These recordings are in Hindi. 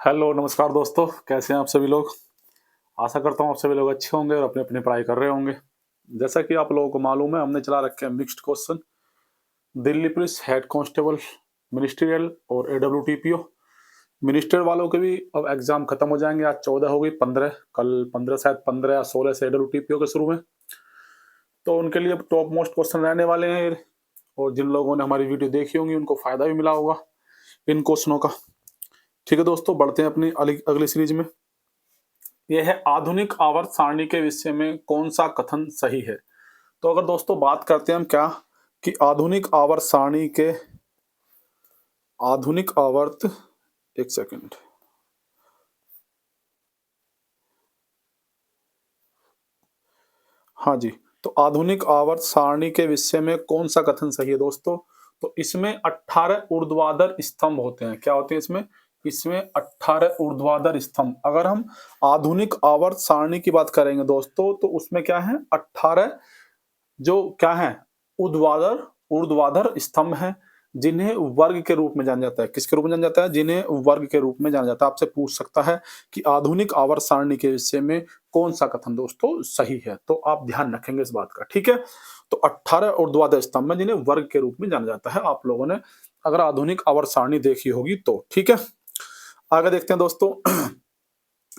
हेलो, नमस्कार दोस्तों, कैसे हैं आप सभी लोग। आशा करता हूँ आप सभी लोग अच्छे होंगे और अपनी अपनी पढ़ाई कर रहे होंगे। जैसा कि आप लोगों को मालूम है, हमने चला रखे हैं mixed question, Delhi police head constable, ministerial और एडब्ल्यूटीपीओ। मिनिस्टर वालों के भी अब एग्जाम खत्म हो जाएंगे। आज 14 हो गई, 15 कल 15, शायद 15 या 16 से एडब्ल्यूटीपीओ के शुरू में। तो उनके लिए अब टॉप मोस्ट क्वेश्चन रहने वाले हैं ये। और जिन लोगों ने हमारी वीडियो देखी होंगी उनको फायदा भी मिला होगा इन क्वेश्चनों का। ठीक है दोस्तों, बढ़ते हैं अपनी अगली सीरीज में। यह है आधुनिक आवर्त सारणी के विषय में कौन सा कथन सही है। तो अगर दोस्तों बात करते हैं हम क्या कि आधुनिक आवर्त सारणी के आधुनिक आवर्त एक सेकंड हाँ जी, तो आधुनिक आवर्त सारणी के विषय में कौन सा कथन सही है दोस्तों। तो इसमें 18 ऊर्ध्वाधर स्तंभ होते हैं। क्या होते हैं इसमें? इसमें 18 ऊर्ध्वाधर स्तंभ। अगर हम आधुनिक आवर्त सारणी की बात करेंगे दोस्तों, तो उसमें क्या है? 18 जो क्या है? ऊर्ध्वाधर ऊर्ध्वाधर स्तंभ हैं, जिन्हें वर्ग के रूप में जाना जाता है। किसके रूप में जाना जाता है? जिन्हें वर्ग के रूप में जाना जाता है। आपसे पूछ सकता है कि आधुनिक आवर्त सारणी के विषय में कौन सा कथन दोस्तों सही है। तो आप ध्यान रखेंगे इस बात का, ठीक है। तो 18 ऊर्ध्वाधर स्तंभ है जिन्हें वर्ग के रूप में जाना जाता है। आप लोगों ने अगर आधुनिक आवर्त सारणी देखी होगी तो, ठीक है। आगे देखते हैं दोस्तों।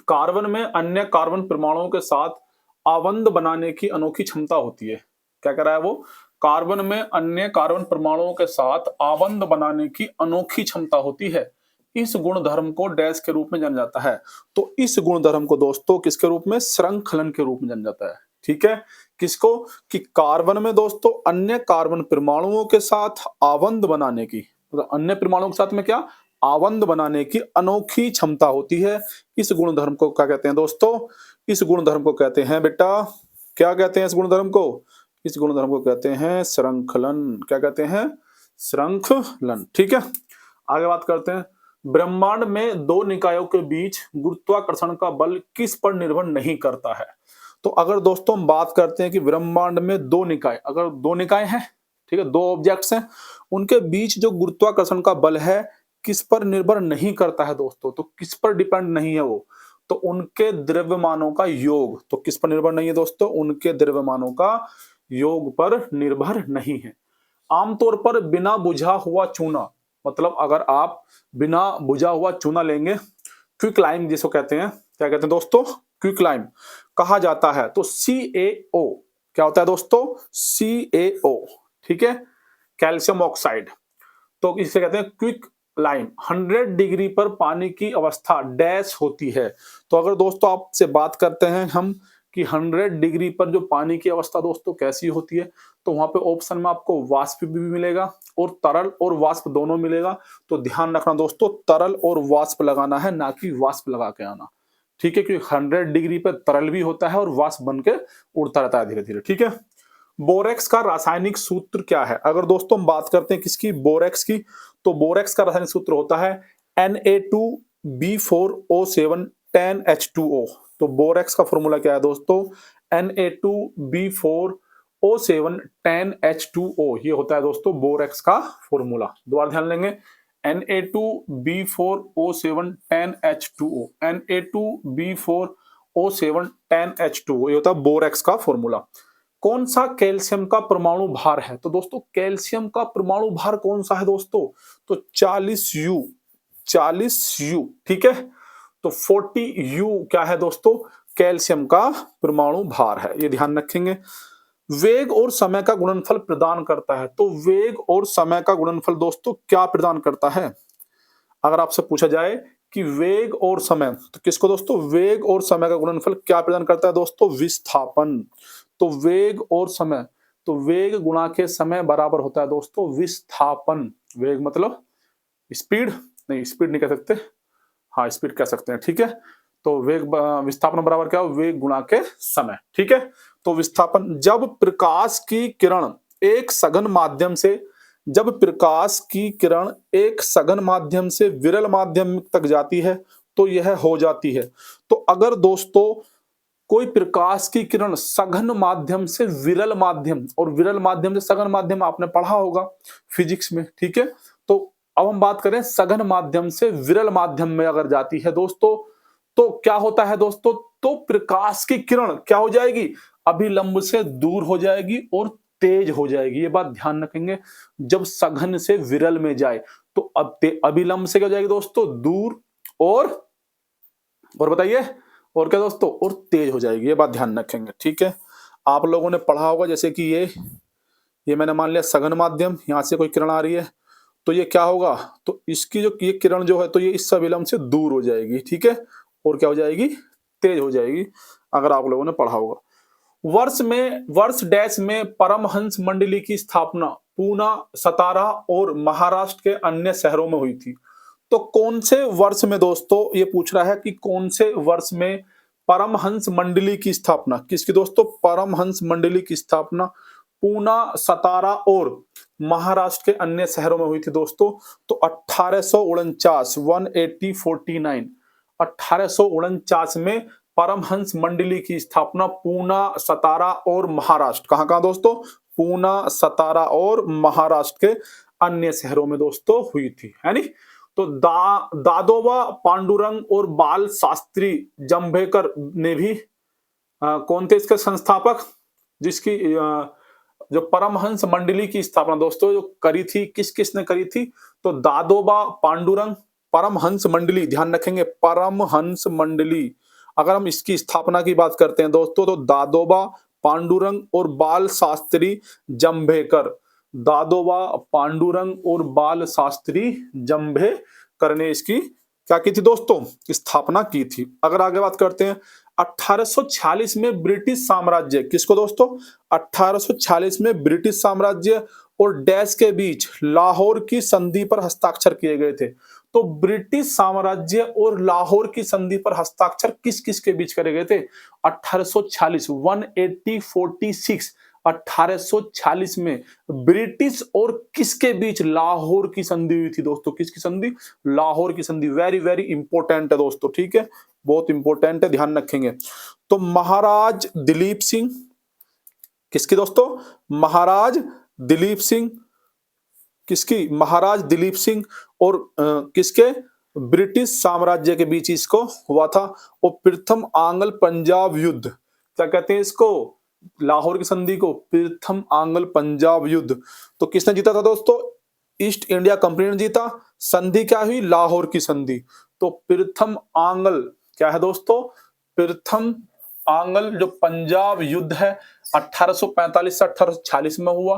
कार्बन में अन्य कार्बन परमाणुओं के साथ आबंध बनाने की अनोखी क्षमता होती है। क्या कह रहा है वो? कार्बन में अन्य कार्बन परमाणुओं के साथ आबंध बनाने की अनोखी क्षमता होती है। इस गुणधर्म को डैश के रूप में जाना जाता है। तो इस गुणधर्म को दोस्तों किसके रूप में? श्रृंखलन के रूप में जाना जाता है। ठीक है। किसको? कि कार्बन में दोस्तों अन्य कार्बन परमाणुओं के साथ आबंध बनाने की, मतलब अन्य परमाणुओं के साथ में क्या? आबंध बनाने की अनोखी क्षमता होती है। इस गुणधर्म को क्या कहते हैं दोस्तों? इस गुणधर्म को कहते हैं बेटा, क्या कहते हैं इस गुणधर्म को? इस गुणधर्म को कहते हैं श्रृंखलन। क्या कहते हैं? श्रृंखलन। ठीक है। आगे बात करते हैं। ब्रह्मांड में दो निकायों के बीच गुरुत्वाकर्षण का बल किस पर निर्भर नहीं करता है। तो अगर दोस्तों हम बात करते हैं कि ब्रह्मांड में दो निकाय, अगर दो निकाय हैं, ठीक है, दो ऑब्जेक्ट्स हैं, उनके बीच जो गुरुत्वाकर्षण का बल है किस पर निर्भर नहीं करता है दोस्तों। तो किस पर डिपेंड नहीं है वो? तो उनके द्रव्यमानों का योग। तो किस पर निर्भर नहीं है दोस्तों? उनके द्रव्यमानों का योग पर निर्भर नहीं है। आमतौर पर बिना बुझा हुआ चूना, मतलब अगर आप बिना बुझा हुआ चूना लेंगे, क्विक लाइम जिसको कहते हैं, क्या कहते हैं दोस्तों? क्विक लाइम कहा जाता है। तो CaO क्या होता है दोस्तों? CaO, ठीक है, कैल्शियम ऑक्साइड। तो इसे कहते हैं क्विक लाइम। 100 डिग्री पर पानी की अवस्था डैश होती है। तो अगर दोस्तों आपसे बात करते हैं हम कि 100 डिग्री पर जो पानी की अवस्था दोस्तों कैसी होती है, तो वहां पे ऑप्शन में आपको वाष्प भी मिलेगा और तरल और वाष्प दोनों मिलेगा। तो ध्यान रखना दोस्तों, तरल और वाष्प लगाना है, ना कि वाष्प लगा के आना। ठीक है, क्योंकि 100 डिग्री पर तरल भी होता है और वाष्प बन के उड़ता रहता है धीरे धीरे। ठीक है। बोरेक्स का रासायनिक सूत्र क्या है? अगर दोस्तों हम बात करते हैं किसकी? बोरेक्स की। तो बोरेक्स का रासायनिक सूत्र होता है Na2B4O7 10H2O। तो बोरेक्स का फॉर्मूला क्या है दोस्तों? Na2B4O7 10H2O। ये होता है दोस्तों बोरेक्स का फॉर्मूला। दोबारा ध्यान लेंगे, Na2B4O7 10H2O, Na2B4O7 10H2O, ये होता है बोरेक्स का फॉर्मूला। कौन सा कैल्शियम का परमाणु भार है? तो दोस्तों कैल्शियम का परमाणु भार कौन सा है दोस्तों? तो 40U, 40U, ठीक है। तो 40U क्या है दोस्तों? कैल्शियम का परमाणु भार है, ये ध्यान रखेंगे। वेग और समय का गुणनफल प्रदान करता है। तो वेग और समय का गुणनफल दोस्तों क्या प्रदान करता है? अगर आपसे पूछा जाए कि वेग और समय, तो किसको दोस्तों? वेग और समय का गुणनफल क्या प्रदान करता है दोस्तों? विस्थापन। तो वेग और समय, तो वेग गुणा के समय बराबर होता है दोस्तों विस्थापन। वेग मतलब स्पीड नहीं, स्पीड नहीं कह सकते, हाँ स्पीड कह सकते हैं, ठीक है। तो वेग विस्थापन बराबर क्या? वेग गुणा के समय, ठीक है। तो विस्थापन, जब प्रकाश की किरण एक सघन माध्यम से, जब प्रकाश की किरण एक सघन माध्यम से विरल माध्यम तक जाती है तो यह हो जाती है। तो अगर दोस्तों कोई प्रकाश की किरण सघन माध्यम से विरल माध्यम, और विरल माध्यम से सघन माध्यम आपने पढ़ा होगा फिजिक्स में, ठीक है। तो अब हम बात करें सघन माध्यम से विरल माध्यम में अगर जाती है दोस्तों, तो क्या होता है दोस्तों, तो प्रकाश की किरण क्या हो जाएगी, अभिलंब से दूर हो जाएगी और तेज हो जाएगी। ये बात ध्यान रखेंगे, जब सघन से विरल में जाए तो अब अभिलंब से क्या हो जाएगी दोस्तों, दूर, और बताइए, और क्या दोस्तों, और तेज हो जाएगी। ये बात ध्यान रखेंगे, ठीक है। आप लोगों ने पढ़ा होगा जैसे कि ये मैंने मान लिया सघन माध्यम, यहां से कोई किरण आ रही है, तो ये क्या होगा, तो इसकी जो ये किरण जो है, तो ये इस अभिलंब से दूर हो जाएगी, ठीक है, और क्या हो जाएगी, तेज हो जाएगी, अगर आप लोगों ने पढ़ा होगा। वर्ष डैश में परमहंस मंडली की स्थापना पूना, सतारा और महाराष्ट्र के अन्य शहरों में हुई थी। तो कौन से वर्ष में दोस्तों, ये पूछ रहा है कि कौन से वर्ष में परमहंस मंडली की स्थापना, किसकी दोस्तों, परमहंस मंडली की स्थापना पूना, सतारा और महाराष्ट्र के अन्य शहरों में हुई थी दोस्तों। तो 1849, 1849, 1849 में परमहंस मंडली की स्थापना पूना, सतारा और महाराष्ट्र, कहां कहां दोस्तों, पूना, सतारा और महाराष्ट्र के अन्य शहरों में दोस्तों हुई थी, है नी। तो दादोबा पांडुरंग और बाल शास्त्री जंभेकर ने भी कौन थे इसके संस्थापक, जिसकी जो परमहंस मंडली की स्थापना दोस्तों जो करी थी, किस किस ने करी थी, तो दादोबा पांडुरंग, परमहंस मंडली ध्यान रखेंगे, परमहंस मंडली, अगर हम इसकी स्थापना की बात करते हैं दोस्तों, तो दादोबा पांडुरंग और बाल शास्त्री जंभेकर, दादोबा पांडुरंग और बाल शास्त्री जंभेकर ने इसकी क्या की थी दोस्तों, स्थापना की थी। अगर आगे बात करते हैं 1846 में ब्रिटिश साम्राज्य, किसको दोस्तों, 1846 में ब्रिटिश साम्राज्य और डैश के बीच लाहौर की संधि पर हस्ताक्षर किए गए थे। तो ब्रिटिश साम्राज्य और लाहौर की संधि पर हस्ताक्षर किस किस के बीच करे गए थे, 1846, 1846, 1846 में ब्रिटिश और किसके बीच लाहौर की संधि हुई थी दोस्तों, किसकी संधि, लाहौर की संधि। वेरी वेरी इंपॉर्टेंट है दोस्तों, ठीक है, बहुत इंपॉर्टेंट है, ध्यान रखेंगे। तो महाराज दिलीप सिंह, किसकी दोस्तों, महाराज दिलीप सिंह, किसकी, महाराज दिलीप सिंह और किसके, ब्रिटिश साम्राज्य के बीच इसको हुआ था। और प्रथम आंग्ल पंजाब युद्ध, क्या कहते हैं इसको, लाहौर की संधि को प्रथम आंग्ल पंजाब युद्ध, तो किसने जीता था दोस्तों, ईस्ट इंडिया कंपनी ने जीता। संधि क्या हुई, लाहौर की संधि। तो प्रथम आंग्ल क्या है दोस्तों, प्रथम आंग्ल जो पंजाब युद्ध है 1845 से 1846 में हुआ।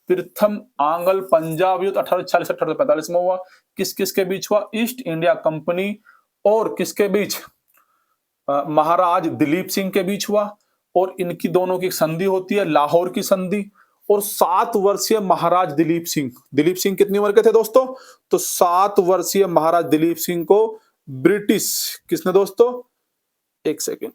प्रथम आंग्ल पंजाब युद्ध 1846 से 1845 में हुआ। किस किस के बीच हुआ, ईस्ट इंडिया कंपनी और किसके बीच, महाराज दिलीप सिंह के बीच हुआ। और इनकी दोनों की संधि होती है लाहौर की संधि। और 7 वर्षीय महाराज दिलीप सिंह कितनी उम्र के थे दोस्तों, तो 7 वर्षीय महाराज दिलीप सिंह को ब्रिटिश, किसने दोस्तों, एक सेकेंड,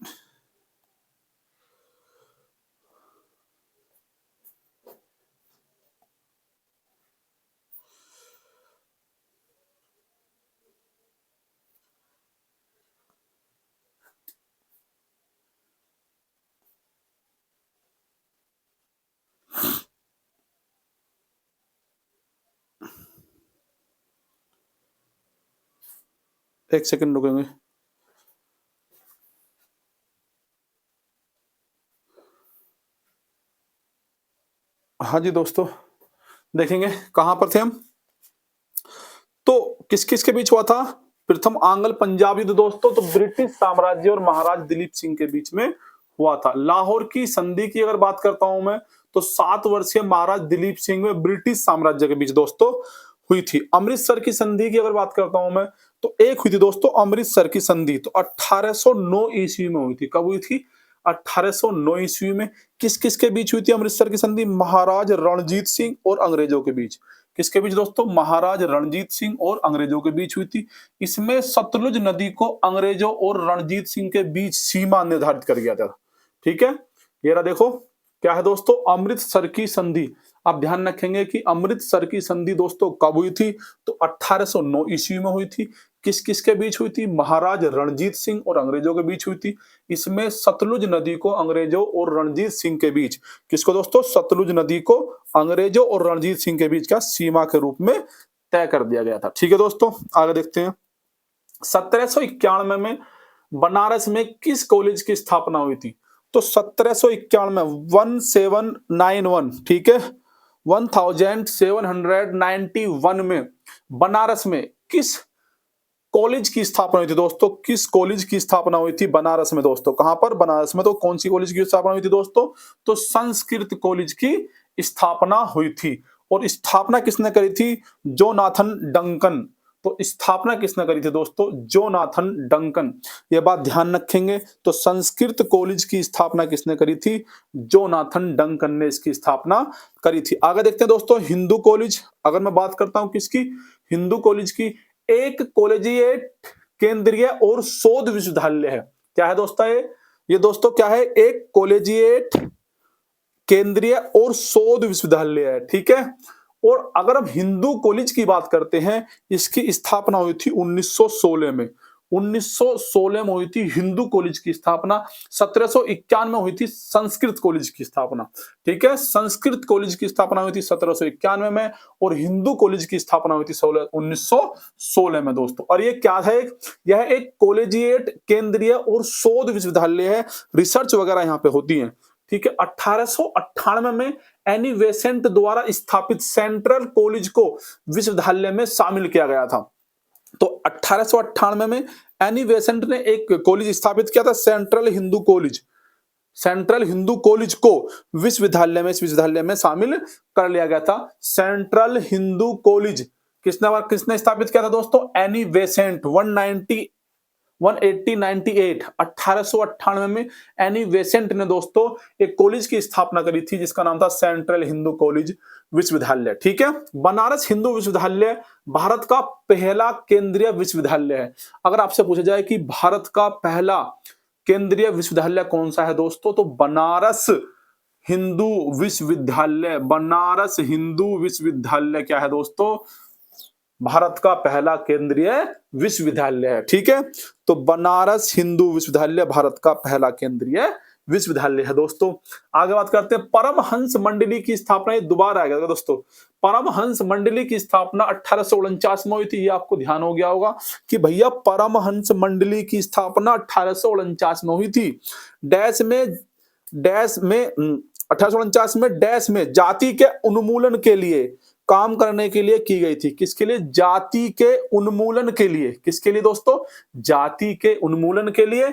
एक सेकेंड रुकेंगे। हाँ जी दोस्तों, देखेंगे कहां पर थे हम। तो किस किस के बीच हुआ था, प्रथम आंग्ल पंजाब युद्ध दोस्तों, तो ब्रिटिश साम्राज्य और महाराज दिलीप सिंह के बीच में हुआ था। लाहौर की संधि की अगर बात करता हूं मैं, तो 7 वर्षीय महाराज दिलीप सिंह में ब्रिटिश साम्राज्य के बीच दोस्तों हुई थी। अमृतसर की संधि की अगर बात करता हूं मैं, तो एक हुई थी दोस्तों अमृतसर की संधि, तो 1809 ईस्वी में हुई थी। कब हुई थी, 1809 ईस्वी में। किस किस के बीच हुई थी अमृतसर की संधि, महाराज रणजीत सिंह और अंग्रेजों के बीच। किसके बीच दोस्तों, महाराज रणजीत सिंह और अंग्रेजों के बीच हुई थी। इसमें सतलुज नदी को अंग्रेजों और रणजीत सिंह के बीच सीमा निर्धारित कर गया था, ठीक है। ये रहा देखो क्या है दोस्तों? अमृतसर की संधि। आप ध्यान रखेंगे कि अमृतसर की संधि दोस्तों कब हुई थी? तो 1809 ईस्वी में हुई थी। किस किस के बीच हुई थी? महाराज रणजीत सिंह और अंग्रेजों के बीच हुई थी। इसमें सतलुज नदी को अंग्रेजों और रणजीत सिंह के बीच, किसको दोस्तों? सतलुज नदी को अंग्रेजों और रणजीत सिंह के बीच का सीमा के रूप में तय कर दिया गया था। ठीक है दोस्तों, आगे देखते हैं। 1791 में बनारस में किस कॉलेज की स्थापना हुई थी? तो 1791 1791, ठीक है, 1791 में बनारस में किस कॉलेज की स्थापना हुई थी दोस्तों? किस कॉलेज की स्थापना हुई थी बनारस में दोस्तों? कहां पर? बनारस में। तो कौन सी कॉलेज की स्थापना हुई थी दोस्तों? तो संस्कृत कॉलेज की स्थापना हुई थी। और स्थापना किसने करी थी? Jonathan Duncan. तो स्थापना किसने करी थी दोस्तों? Jonathan Duncan. ये बात ध्यान रखेंगे। तो संस्कृत कॉलेज की स्थापना किसने करी थी? जोनाथन डंकन ने इसकी स्थापना करी थी। आगे देखते हैं दोस्तों, हिंदू कॉलेज। अगर मैं बात करता हूं किसकी? हिंदू कॉलेज की। एक कॉलेजिएट केंद्रीय और शोध विश्वविद्यालय है। क्या है दोस्तों ये दोस्तों क्या है? एक कॉलेजिएट केंद्रीय और शोध विश्वविद्यालय है। ठीक है। और अगर हम हिंदू कॉलेज की बात करते हैं, इसकी स्थापना हुई थी 1916 में। 1916 में हुई थी हिंदू कॉलेज की स्थापना। 1751 में हुई थी संस्कृत कॉलेज की स्थापना। ठीक है, संस्कृत कॉलेज की स्थापना हुई थी 1791 में और हिंदू कॉलेज की स्थापना हुई थी 1916 में दोस्तों। और ये क्या है? यह एक कॉलेजिएट केंद्रीय और शोध विश्वविद्यालय है। रिसर्च वगैरह यहाँ पे होती है। ठीक है। 1898 में एनी बेसेंट द्वारा स्थापित सेंट्रल कॉलेज को विश्वविद्यालय में शामिल किया गया था। तो 1898 में एनी बेसेंट ने एक कॉलेज स्थापित किया था, central Hindu college. Central Hindu college को विश्वविद्यालय में शामिल कर लिया गया था। सेंट्रल हिंदू कॉलेज किसने स्थापित किया था दोस्तों? एनी बेसेंट 1898 में एनी बेसेंट ने दोस्तों एक कॉलेज की स्थापना करी थी जिसका नाम था सेंट्रल हिंदू कॉलेज विश्वविद्यालय। ठीक है। बनारस हिंदू विश्वविद्यालय भारत का पहला केंद्रीय विश्वविद्यालय है। अगर आपसे पूछा जाए कि भारत का पहला केंद्रीय विश्वविद्यालय कौन सा है दोस्तों, तो बनारस हिंदू विश्वविद्यालय। बनारस हिंदू विश्वविद्यालय क्या है दोस्तों? भारत का पहला केंद्रीय विश्वविद्यालय है। ठीक है। तो बनारस हिंदू विश्वविद्यालय भारत का पहला केंद्रीय विश्वविद्यालय है दोस्तों। आगे बात करते हैं परमहंस मंडली की स्थापना। ये दोबारा आएगा दोस्तों। परमहंस मंडली की स्थापना 1849 में हुई थी। ये आपको ध्यान हो गया होगा कि भैया परमहंस मंडली की स्थापना 1849 में हुई थी। डैश में 1849 में डैश में जाति के उन्मूलन के लिए काम करने के लिए की गई थी। किसके लिए? जाति के उन्मूलन के लिए। किसके लिए दोस्तों? जाति के उन्मूलन के लिए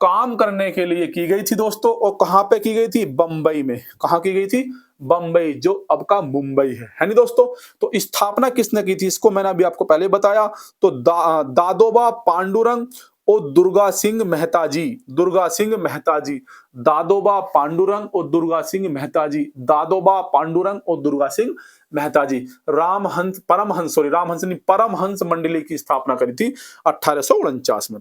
काम करने के लिए की गई थी दोस्तों। और कहां पे की गई थी? बंबई में। कहां की गई थी? बंबई, जो अब का मुंबई है नहीं दोस्तों। तो स्थापना किसने की थी? इसको मैंने अभी आपको पहले बताया। तो दादोबा पांडुरंग और दुर्गा सिंह मेहता जी। दुर्गा सिंह मेहता जी। दादोबा पांडुरंग और दुर्गा सिंह मेहता जी। दादोबा पांडुरंग और दुर्गा सिंह मेहता जी। परमहंस मंडली की स्थापना करी थी 1849 में।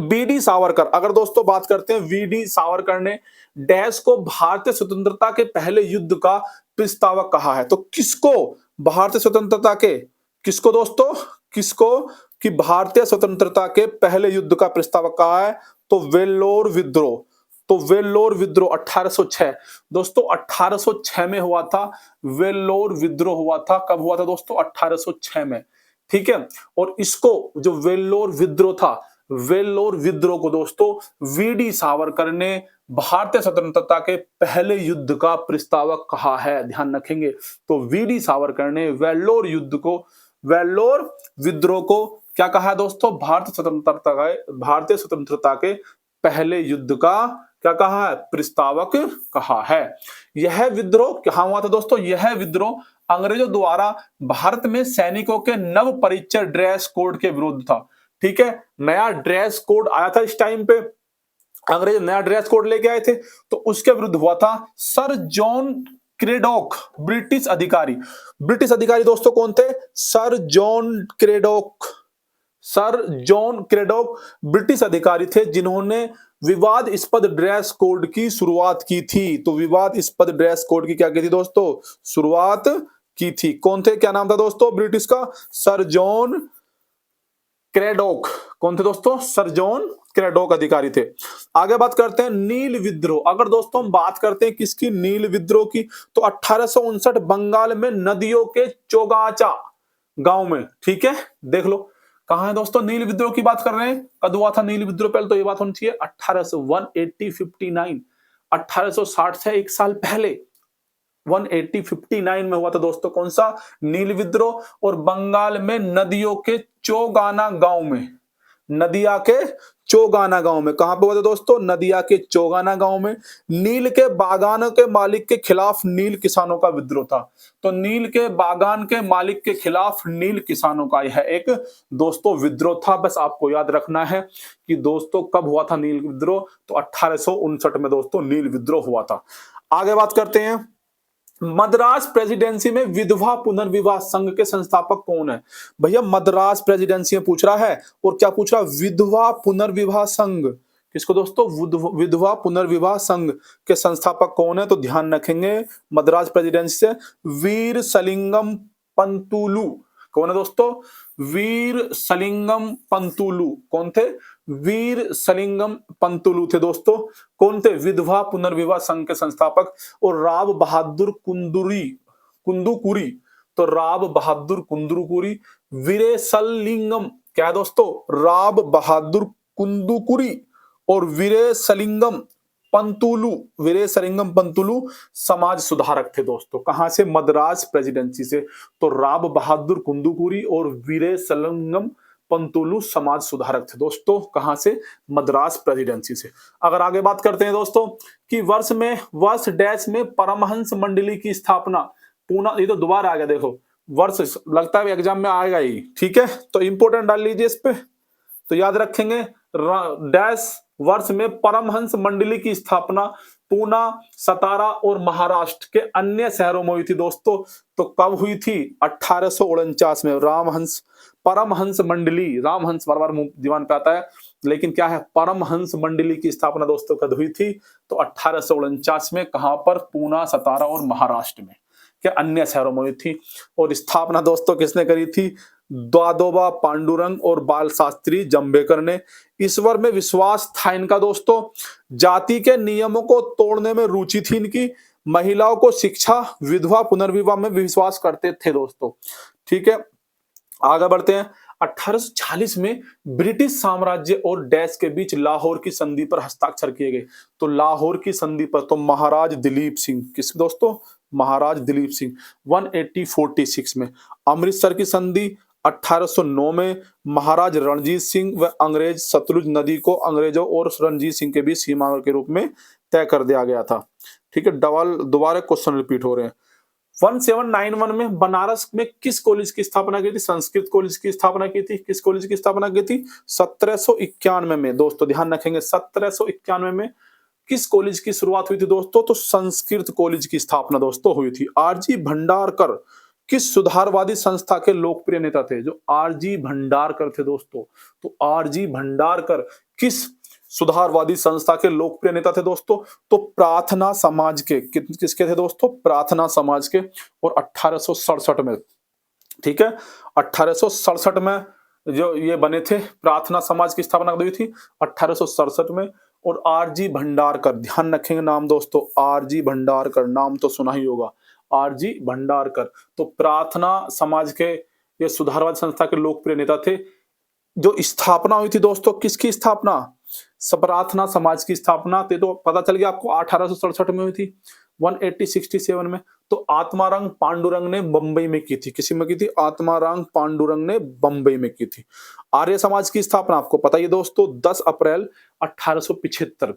वीडी सावरकर। अगर दोस्तों बात करते हैं, वीडी सावरकर ने डैश को भारतीय स्वतंत्रता के पहले युद्ध का प्रस्तावक कहा है। तो किसको? भारतीय स्वतंत्रता के किसको दोस्तों? किसको? कि भारतीय स्वतंत्रता के पहले युद्ध का प्रस्तावक कहा है। तो वेल्लोर विद्रोह। तो वेल्लोर विद्रोह 1806 दोस्तों 1806 में हुआ था। वेल्लोर विद्रोह हुआ था। कब हुआ था दोस्तों? 1806 में। ठीक है। और इसको जो वेल्लोर विद्रोह था, वेल्लोर विद्रोह को दोस्तों वीडी सावरकर ने भारतीय स्वतंत्रता के पहले युद्ध का प्रस्तावक कहा है। ध्यान रखेंगे। तो वीडी सावरकर ने वेल्लोर विद्रोह को क्या कहा है दोस्तों? भारतीय स्वतंत्रता के पहले युद्ध का क्या कहा है? प्रस्तावक कहा है। यह विद्रोह कहां हुआ था दोस्तों? यह विद्रोह अंग्रेजों द्वारा भारत में सैनिकों के नव परिचय ड्रेस कोड के विरुद्ध था। ठीक है। नया ड्रेस कोड आया था इस टाइम पे, अंग्रेज नया ड्रेस कोड लेके आए थे, तो उसके विरुद्ध हुआ था। सर जॉन क्रेडॉक ब्रिटिश अधिकारी। ब्रिटिश अधिकारी दोस्तों कौन थे? Sir John Cradock. Sir John Cradock British अधिकारी थे जिन्होंने विवादास्पद ड्रेस कोड की शुरुआत की थी? तो विवादास्पद ड्रेस कोड की क्या की थी दोस्तों? शुरुआत की थी। कौन थे? क्या नाम था दोस्तों ब्रिटिश का? Sir John Cradock. कौन थे दोस्तों? सर जॉन क्रेडोक अधिकारी थे। आगे बात करते हैं नील विद्रोह। अगर दोस्तों हम बात करते हैं किसकी? नील विद्रोह की, तो 1859 बंगाल में नदियों के चौगाचा गांव में। ठीक है, देख लो कहां है दोस्तों? नील विद्रोह की बात कर रहे हैं। कब हुआ था नील विद्रोह? पहले तो ये बात होनी चाहिए 1859 1860 से एक साल पहले 1859 में हुआ था दोस्तों। कौन सा? नील विद्रोह। और बंगाल में नदियों के चौगाना गांव में, नदिया के चौगाना गांव में। कहां पे हुआ था दोस्तों? नदिया के चौगाना गांव में। नील के बागानों के मालिक के खिलाफ नील किसानों का विद्रोह था। तो नील के बागान के मालिक के खिलाफ नील किसानों का यह एक दोस्तों विद्रोह था। बस आपको याद रखना है कि दोस्तों कब हुआ था नील विद्रोह? तो 1859 में दोस्तों नील विद्रोह हुआ था। आगे बात करते हैं मद्रास प्रेसिडेंसी में विधवा पुनर्विवाह संघ के संस्थापक कौन है? भैया मद्रास प्रेसिडेंसी में पूछ रहा है, और क्या पूछ रहा है? विधवा पुनर्विवाह संघ। किसको दोस्तों? विधवा पुनर्विवाह संघ के संस्थापक कौन है? तो ध्यान रखेंगे मद्रास प्रेसिडेंसी से वीर सलिंगम पंतुलु। कौन है दोस्तों? वीर सलिंगम पंतुलु। कौन थे? वीर सलिंगम पंतुलु थे दोस्तों। कौन थे? विधवा पुनर्विवाह संघ के संस्थापक। और राव बहादुर कुंदुकुरी। तो राव बहादुर कुंदुकुरी। वीरेसलिंगम क्या है दोस्तों? राव बहादुर कुंदुकुरी और वीरेसलिंगम पंतुलु समाज सुधारक थे दोस्तों। कहां से? मद्रास प्रेसिडेंसी से। तो राव बहादुर कुंदुकुरी और वीरेसलिंगम पंतुलु समाज सुधारक थे दोस्तों। कहां से? मद्रास प्रेसिडेंसी से। अगर आगे बात करते हैं दोस्तों कि वर्ष डैश में परमहंस मंडली की स्थापना पूना। ये तो दोबारा आ गया, देखो वर्ष लगता है एग्जाम में आएगा ही। ठीक है, तो इंपोर्टेंट डाल लीजिए इस पे, तो याद रखेंगे डैश वर्ष में परमहंस मंडली की स्थापना पूना, सतारा और महाराष्ट्र के अन्य शहरों में हुई थी दोस्तों। तो कब हुई थी? 1849 में। परमहंस मंडली, रामहंस बार बार मुंह दीवान पे आता है, लेकिन क्या है? परमहंस मंडली की स्थापना दोस्तों कब हुई थी? तो 1849 में। कहां पर? पूना, सतारा और महाराष्ट्र में के अन्य शहरों में हुई थी। और स्थापना दोस्तों किसने करी थी? दादोबा पांडुरंग और बाल शास्त्री जंभेकर ने। ईश्वर में विश्वास था इनका दोस्तों। जाति के नियमों को तोड़ने में रुचि थी इनकी। महिलाओं को शिक्षा, विधवा पुनर्विवाह में विश्वास करते थे दोस्तों। ठीक है, आगे बढ़ते हैं। 1840 में ब्रिटिश साम्राज्य और डैश के बीच लाहौर की संधि पर हस्ताक्षर किए गए। तो लाहौर की संधि पर तो महाराज दिलीप सिंह, किस दोस्तों? महाराज दिलीप सिंह 1846 में। अमृतसर की संधि 1809 में महाराज रणजीत सिंह व अंग्रेज सतलुज नदी को अंग्रेजों और रणजीत सिंह के बीच सीमा के रूप में तय कर दिया गया था। ठीक है, दोबारा क्वेश्चन रिपीट हो रहे हैं। 1791 में बनारस में किस कॉलेज की स्थापना की थी? संस्कृत कॉलेज की स्थापना की थी। किस कॉलेज की स्थापना की थी? 1791 में दोस्तों, ध्यान रखेंगे 1791 में किस कॉलेज की शुरुआत हुई थी दोस्तों? तो संस्कृत कॉलेज की स्थापना दोस्तों हुई थी। आरजी भंडारकर किस सुधारवादी संस्था के लोकप्रिय नेता थे? जो आरजी भंडारकर थे दोस्तों, तो आरजी भंडारकर किस सुधारवादी संस्था के लोकप्रिय नेता थे दोस्तों? तो प्रार्थना समाज के। किसके थे दोस्तों? प्रार्थना समाज के। और 1867 में, ठीक है, 1867 में जो ये बने थे, प्रार्थना समाज की स्थापना हुई थी 1867 में। और आरजी भंडारकर, ध्यान रखेंगे नाम दोस्तों, आरजी भंडारकर, नाम तो सुना ही होगा, आरजी भंडारकर। तो प्रार्थना समाज के ये सुधारवादी संस्था के लोकप्रिय नेता थे। जो स्थापना हुई थी दोस्तों, किसकी स्थापना? प्रार्थना समाज की स्थापना। तो पता चल गया आपको 1867 में हुई थी, 1867 में। तो आत्माराम पांडुरंग ने बंबई में की थी। किसी में की थी? आत्माराम पांडुरंग ने बंबई में की थी। आर्य समाज की स्थापना आपको पता ही दोस्तों, 10 अप्रैल 1875।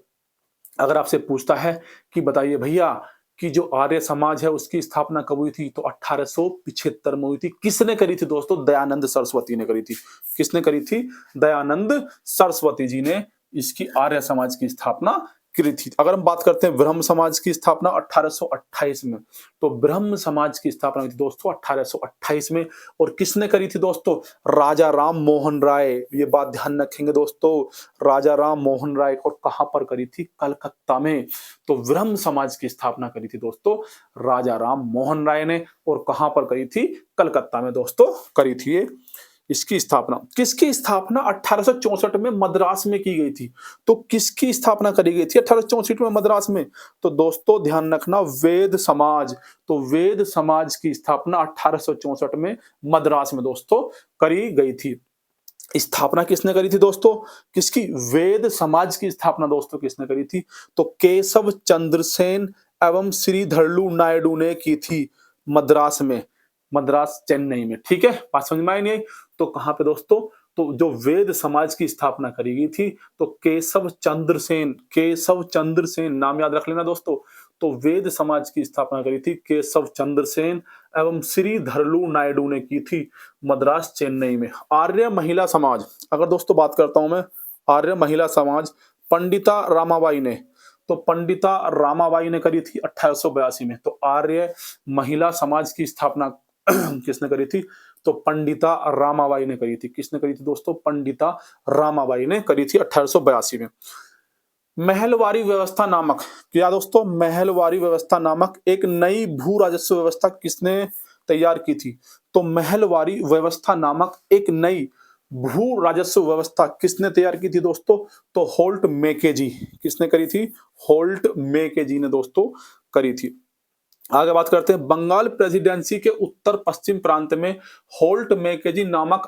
अगर आपसे पूछता है कि बताइए भैया कि जो आर्य समाज है उसकी स्थापना कब हुई थी? तो 1875 में हुई थी। किसने करी थी दोस्तों? दयानंद सरस्वती ने करी थी। किसने करी थी? दयानंद सरस्वती जी ने इसकी आर्य समाज की स्थापना करी थी। अगर हम बात करते हैं ब्रह्म समाज की स्थापना 1828 में, तो ब्रह्म समाज की स्थापना हुई थी दोस्तों 1828 में। और किसने करी थी दोस्तों? राजा राम मोहन राय। ये बात ध्यान रखेंगे दोस्तों, राजा राम मोहन राय। और कहां पर करी थी? कलकत्ता में। तो ब्रह्म समाज की स्थापना करी थी दोस्तों राजा राम मोहन राय ने। और कहां पर करी थी? कलकत्ता में दोस्तों करी थी ये इसकी स्थापना। किसकी स्थापना 1864 में मद्रास में की गई थी? तो किसकी स्थापना करी गई थी 1864 में मद्रास में? तो दोस्तों ध्यान रखना, वेद समाज। तो वेद समाज की स्थापना 1864 में मद्रास में दोस्तों करी गई थी। स्थापना किसने करी थी दोस्तों? किसकी? वेद समाज की स्थापना दोस्तों किसने करी थी? तो केशव चंद्र सेन एवं श्रीधरलू नायडू ने की थी मद्रास में, मद्रास चेन्नई में। ठीक है, बात समझ में आई नहीं आई? तो कहां पे दोस्तों? तो जो वेद समाज की स्थापना करी गई थी, तो केशव चंद्र सेन, केशव चंद्र सेन नाम याद रख लेना दोस्तों। तो वेद समाज की स्थापना करी थी केशव चंद्र सेन एवं श्रीधरलू नायडू ने की थी मद्रास चेन्नई में। आर्य महिला समाज, अगर दोस्तों बात करता हूं मैं आर्य महिला समाज, पंडिता रामाबाई ने, तो पंडिता रामाबाई ने करी थी 1882 में। तो आर्य महिला समाज की स्थापना किसने करी थी? तो पंडिता रामाबाई ने करी थी। किसने करी थी दोस्तों? पंडिता रामाबाई ने करी थी 1882 में। महलवारी व्यवस्था नामक, क्या दोस्तों? महलवारी व्यवस्था नामक एक नई भू राजस्व व्यवस्था किसने तैयार की थी? तो महलवारी व्यवस्था नामक एक नई भू राजस्व व्यवस्था किसने तैयार की थी दोस्तों? तो होल्ट मैकेजी। किसने करी थी? होल्ट मैकेजी ने दोस्तों करी थी। आगे बात करते हैं बंगाल प्रेसिडेंसी के उत्तर पश्चिम प्रांत में होल्ट मैकेजी नामक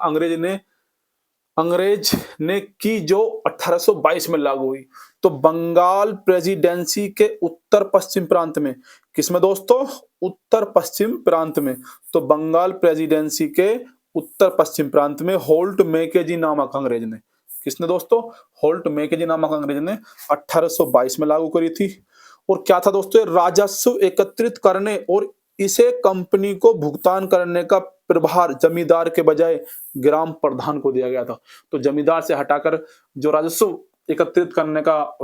अंग्रेज ने की जो 1822 में लागू हुई। तो बंगाल प्रेसिडेंसी के उत्तर पश्चिम प्रांत में, किसमें दोस्तों? उत्तर पश्चिम प्रांत में। तो बंगाल प्रेसिडेंसी के उत्तर पश्चिम प्रांत में होल्ट मैकेजी नामक अंग्रेज ने, किसने दोस्तों? होल्ट मैकेजी नामक अंग्रेज ने 1822 में लागू करी थी। और क्या था दोस्तों? राजस्व एकत्रित करने और इसे कंपनी को भुगतान करने का प्रभार जमींदार के बजाय ग्राम प्रधान को दिया गया था। तो जमींदार से हटाकर जो राजस्व एकत्रित करने का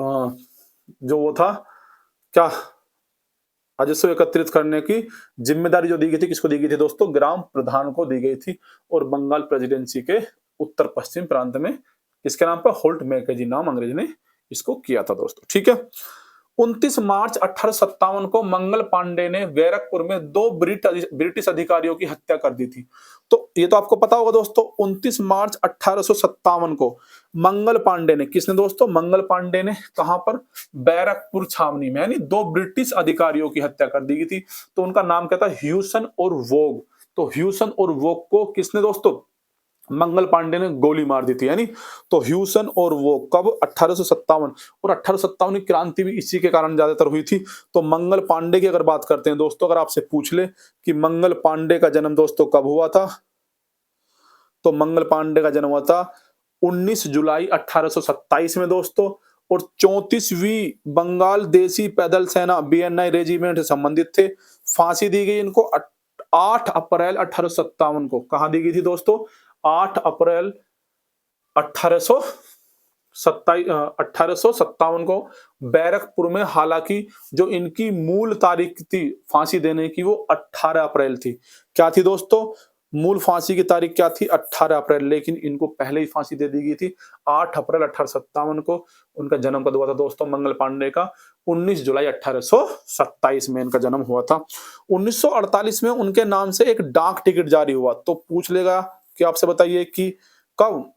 जो वो था, क्या राजस्व एकत्रित करने की जिम्मेदारी जो दी गई थी, किसको दी गई थी दोस्तों? ग्राम प्रधान को दी गई थी। और बंगाल प्रेसिडेंसी के उत्तर पश्चिम प्रांत में इसके नाम पर होल्ट मैकेजी नाम अंग्रेज ने इसको किया था दोस्तों। ठीक है, 29 मार्च 1857 को मंगल पांडे ने बैरकपुर में 2 ब्रिटिश अधिकारियों की हत्या कर दी थी। तो ये तो आपको पता होगा दोस्तों, 29 मार्च 1857 को मंगल पांडे ने, किसने दोस्तों? मंगल पांडे ने कहां पर? बैरकपुर छावनी में, यानी 2 ब्रिटिश अधिकारियों की हत्या कर दी गई थी। तो उनका नाम क्या था? ह्यूसन और वोग। तो ह्यूसन और वोग को किसने दोस्तों? मंगल पांडे ने गोली मार दी थी, यानी तो ह्यूसन और वो कब? 1857। और 1857 की क्रांति भी इसी के कारण ज्यादातर हुई थी। तो मंगल पांडे की अगर बात करते हैं दोस्तों, अगर आपसे पूछ ले कि मंगल पांडे का जन्म दोस्तों कब हुआ था, तो मंगल पांडे का जन्म हुआ था 19 जुलाई 1827 में दोस्तों। और 34वीं बंगाल देसी पैदल सेना बीएनआई रेजिमेंट से संबंधित थे। फांसी दी गई इनको 8 अप्रैल 1857 को। कहां दी गई थी दोस्तों? 8 अप्रैल 1857 को बैरकपुर में। हालांकि जो इनकी मूल तारीख थी फांसी देने की, वो 18 अप्रैल थी। क्या थी दोस्तों? मूल फांसी की तारीख क्या थी? 18 अप्रैल, लेकिन इनको पहले ही फांसी दे दी गई थी 8 अप्रैल 1857 को। उनका जन्म कब हुआ था दोस्तों मंगल पांडे का? 19 जुलाई 1827 में इनका जन्म हुआ था। 1948 में उनके नाम से एक डाक टिकट जारी हुआ। तो पूछ लेगा कि आपसे बताइए कि कब